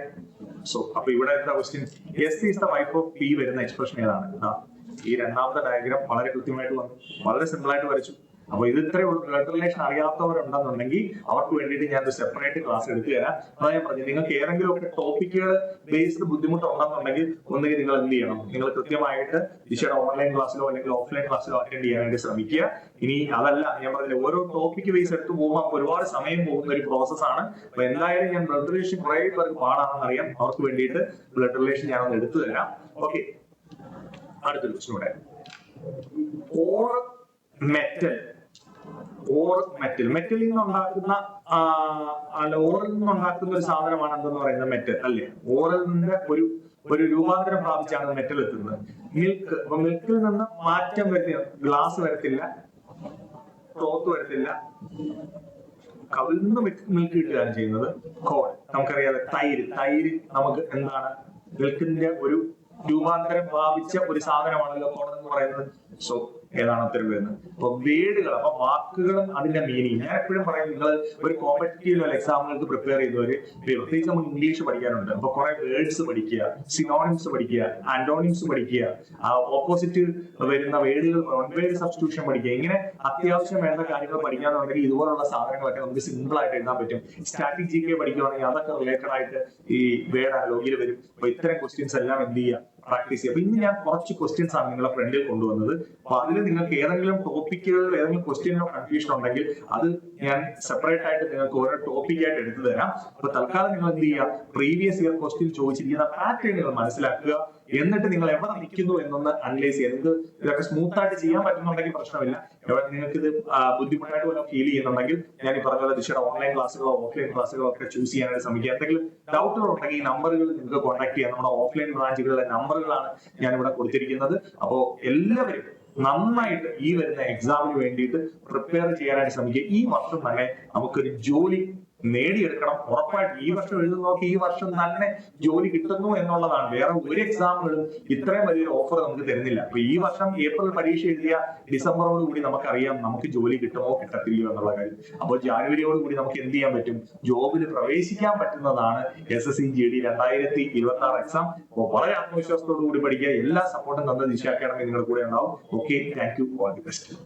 സോ അപ്പൊ ഇവിടെ എന്താ question? S is the wife of P വരുന്ന എക്സ്പ്രഷൻ ഏതാണ്? ഈ രണ്ടാമത്തെ ഡയഗ്രാം വളരെ കൃത്യമായിട്ട് വന്നു, വളരെ സിമ്പിൾ ആയിട്ട് വരച്ചു. അപ്പൊ ഇത് ഇത്രയേ ഉള്ളൂ. ബ്ലഡ് റിലേഷൻ അറിയാത്തവരുണ്ടെന്നുണ്ടെങ്കിൽ അവർക്ക് വേണ്ടിയിട്ട് ഞാൻ ഒരു സെപ്പറേറ്റ് ക്ലാസ് എടുത്തു തരാം. അതാ ഞാൻ പറഞ്ഞു, നിങ്ങൾക്ക് ഏതെങ്കിലും ഒക്കെ ടോപ്പിക്കുകൾ ബേസ്ഡ് ബുദ്ധിമുട്ടുണ്ടെന്നുണ്ടെങ്കിൽ ഒന്നുകിൽ നിങ്ങൾ എന്ത് ചെയ്യണം, നിങ്ങൾ കൃത്യമായിട്ട് ദിശയുടെ ഓൺലൈൻ ക്ലാസ്സിലോ അല്ലെങ്കിൽ ഓഫ്ലൈൻ ക്ലാസ്സിലോ അറ്റൻഡ് ചെയ്യാനായിട്ട് ശ്രമിക്കുക. ഇനി അതല്ല, ഞാൻ പറഞ്ഞില്ല, ഓരോ ടോപ്പിക് ബേസ് എടുത്ത് പോകുമ്പോൾ ഒരുപാട് സമയം പോകുന്ന ഒരു പ്രോസസ്സാണ്. അപ്പൊ എന്തായാലും ഞാൻ ബ്ലഡ് റിലേഷൻ കുറെ പേർക്ക് പാടാണെന്ന് അറിയാം, അവർക്ക് വേണ്ടിയിട്ട് ബ്ലഡ് റിലേഷൻ ഞാനൊന്ന് എടുത്തു തരാം. ഓക്കെ, അടുത്തൊരു ക്വസ്റ്റ്യൻ കൂടെ. ഓർ മെറ്റൽ, മെറ്റലിൽ നിന്നുണ്ടാക്കുന്ന ഓറിൽ നിന്നുണ്ടാക്കുന്ന ഒരു സാധനമാണ് എന്തെന്ന് പറയുന്നത് മെറ്റൽ അല്ലേ. ഓറിൽ നിന്ന് ഒരു രൂപാന്തരം പ്രാപിച്ചാണ് മെറ്റൽ എത്തുന്നത്. മിൽക്ക്, അപ്പൊ മിൽക്കിൽ നിന്ന് മാറ്റം വരുത്തില്ല, ഗ്ലാസ് വരത്തില്ല, ക്ലോത്ത് വരത്തില്ല, കവിൽ നിന്ന് മിൽക്ക് കിട്ടുകയാണ് ചെയ്യുന്നത്. കോൾ നമുക്കറിയാതെ, തൈര് നമുക്ക് എന്താണ്, മിൽക്കിന്റെ ഒരു രൂപാന്തരം പ്രാപിച്ച ഒരു സാധനമാണല്ലോ കോൾ എന്ന് പറയുന്നത്. സോ ഏതാണ് ഉത്തരം വരുന്നത്? അപ്പൊ വേർഡുകൾ, അപ്പൊ വാക്കുകളും അതിന്റെ മീനിങ്. ഞാൻ എപ്പോഴും പറയും, നിങ്ങൾ ഒരു കോമ്പറ്റീവ് എക്സാമുകൾക്ക് പ്രിപ്പയർ ചെയ്യുന്നവര് പ്രത്യേകിച്ച് നമുക്ക് ഇംഗ്ലീഷ് പഠിക്കാനുണ്ട്. അപ്പൊ കുറെ വേർഡ്സ് പഠിക്കുക, സിനോണിംസ് പഠിക്കുക, ആന്റോണിംസ് പഠിക്കുക, ഓപ്പോസിറ്റ് വരുന്ന വേർഡുകൾ, വൺ വേർഡ് സബ്സ്റ്റിറ്റ്യൂഷൻ പഠിക്കുക. ഇങ്ങനെ അത്യാവശ്യം വേണ്ട കാര്യങ്ങൾ പഠിക്കാന്നുണ്ടെങ്കിൽ ഇതുപോലുള്ള സാധനങ്ങളൊക്കെ നമുക്ക് സിമ്പിൾ ആയിട്ട് എഴുതാൻ പറ്റും. സ്റ്റാറ്റിക് GK പഠിക്കുകയാണെങ്കിൽ അതൊക്കെ റിലേറ്റഡ് ആയിട്ട് ഈ വേർഡ് അലോഗിയിൽ വരും. അപ്പൊ ഇത്തരം ക്വസ്റ്റ്യൻസ് എല്ലാം എന്ത് ചെയ്യുക, പ്രാക്ടീസ് ചെയ്യുക. അപ്പൊ ഇന്ന് ഞാൻ കുറച്ച് ക്വസ്റ്റ്യൻസ് ആണ് നിങ്ങളെ ഫ്രണ്ടിൽ കൊണ്ടുവന്നത്. അപ്പൊ അതിൽ നിങ്ങൾക്ക് ഏതെങ്കിലും ടോപ്പിക്കുകളിൽ ഏതെങ്കിലും ക്വസ്റ്റ്യനോ കൺഫ്യൂഷൻ ഉണ്ടെങ്കിൽ അത് ഞാൻ സെപ്പറേറ്റ് ആയിട്ട് നിങ്ങൾക്ക് ഓരോ ടോപ്പിക് ആയിട്ട് എടുത്തു തരാം. അപ്പൊ തൽക്കാലം നിങ്ങൾ എന്ത് ചെയ്യുക, പ്രീവിയസ് ഇയർ ക്വസ്റ്റ്യൻ ചോദിച്ചിരിക്കുന്ന പാറ്റേണുകൾ മനസ്സിലാക്കുക. എന്നിട്ട് നിങ്ങൾ എവിടെ നിൽക്കുന്നു എന്നൊന്ന് അനലൈസ് ചെയ്യുക. നിങ്ങൾക്ക് ഇതൊക്കെ സ്മൂത്ത് ആയിട്ട് ചെയ്യാൻ പറ്റുന്നുണ്ടെങ്കിൽ പ്രശ്നമില്ല. നിങ്ങൾക്ക് ഇത് ബുദ്ധിമുട്ടായിട്ട് വല്ല ഫീൽ ചെയ്യുന്നുണ്ടെങ്കിൽ ഞാൻ ഈ പറഞ്ഞ പോലെ ദിശയുടെ ഓൺലൈൻ ക്ലാസ്സുകളോ ഓഫ്ലൈൻ ക്ലാസ്സുകളോ ഒക്കെ ചൂസ് ചെയ്യാനായിട്ട് ശ്രമിക്കുക. എന്തെങ്കിലും ഡൗട്ടുകൾ ഉണ്ടെങ്കിൽ ഈ നമ്പറുകൾ നിങ്ങൾക്ക് കോൺടാക്ട് ചെയ്യാം. നമ്മുടെ ഓഫ്ലൈൻ ബ്രാഞ്ചുകളിലെ നമ്പറുകളാണ് ഞാൻ ഇവിടെ കൊടുത്തിരിക്കുന്നത്. അപ്പോൾ എല്ലാവരും നന്നായിട്ട് ഈ വരുന്ന എക്സാമിന് വേണ്ടിയിട്ട് പ്രിപ്പയർ ചെയ്യാനായിട്ട് ശ്രമിക്കുക. ഈ വർഷം തന്നെ നമുക്കൊരു ജോലി നേടിയെടുക്കണം. ഉറപ്പായിട്ട് ഈ വർഷം എഴുതുന്നവർക്ക് ഈ വർഷം തന്നെ ജോലി കിട്ടുന്നു എന്നുള്ളതാണ്. വേറെ ഒരു എക്സാമുകളും ഇത്രയും വലിയൊരു ഓഫർ നമുക്ക് തരുന്നില്ല. അപ്പൊ ഈ വർഷം ഏപ്രിൽ പരീക്ഷ എഴുതിയ ഡിസംബറോട് കൂടി നമുക്കറിയാം നമുക്ക് ജോലി കിട്ടുമോ കിട്ടത്തില്ലയോ എന്നുള്ള കാര്യം. അപ്പോൾ ജാനുവരിയോട് കൂടി നമുക്ക് എന്ത് ചെയ്യാൻ പറ്റും, ജോബിൽ പ്രവേശിക്കാൻ പറ്റുന്നതാണ് SSC GD 2026 എക്സാം. അപ്പോൾ വളരെ ആത്മവിശ്വാസത്തോടു കൂടി പഠിക്കുക. എല്ലാ സപ്പോർട്ടും തന്ന ദിശ അക്കാഡമി നിങ്ങളുടെ കൂടെ ഉണ്ടാവും. Okay, thank you, all the best.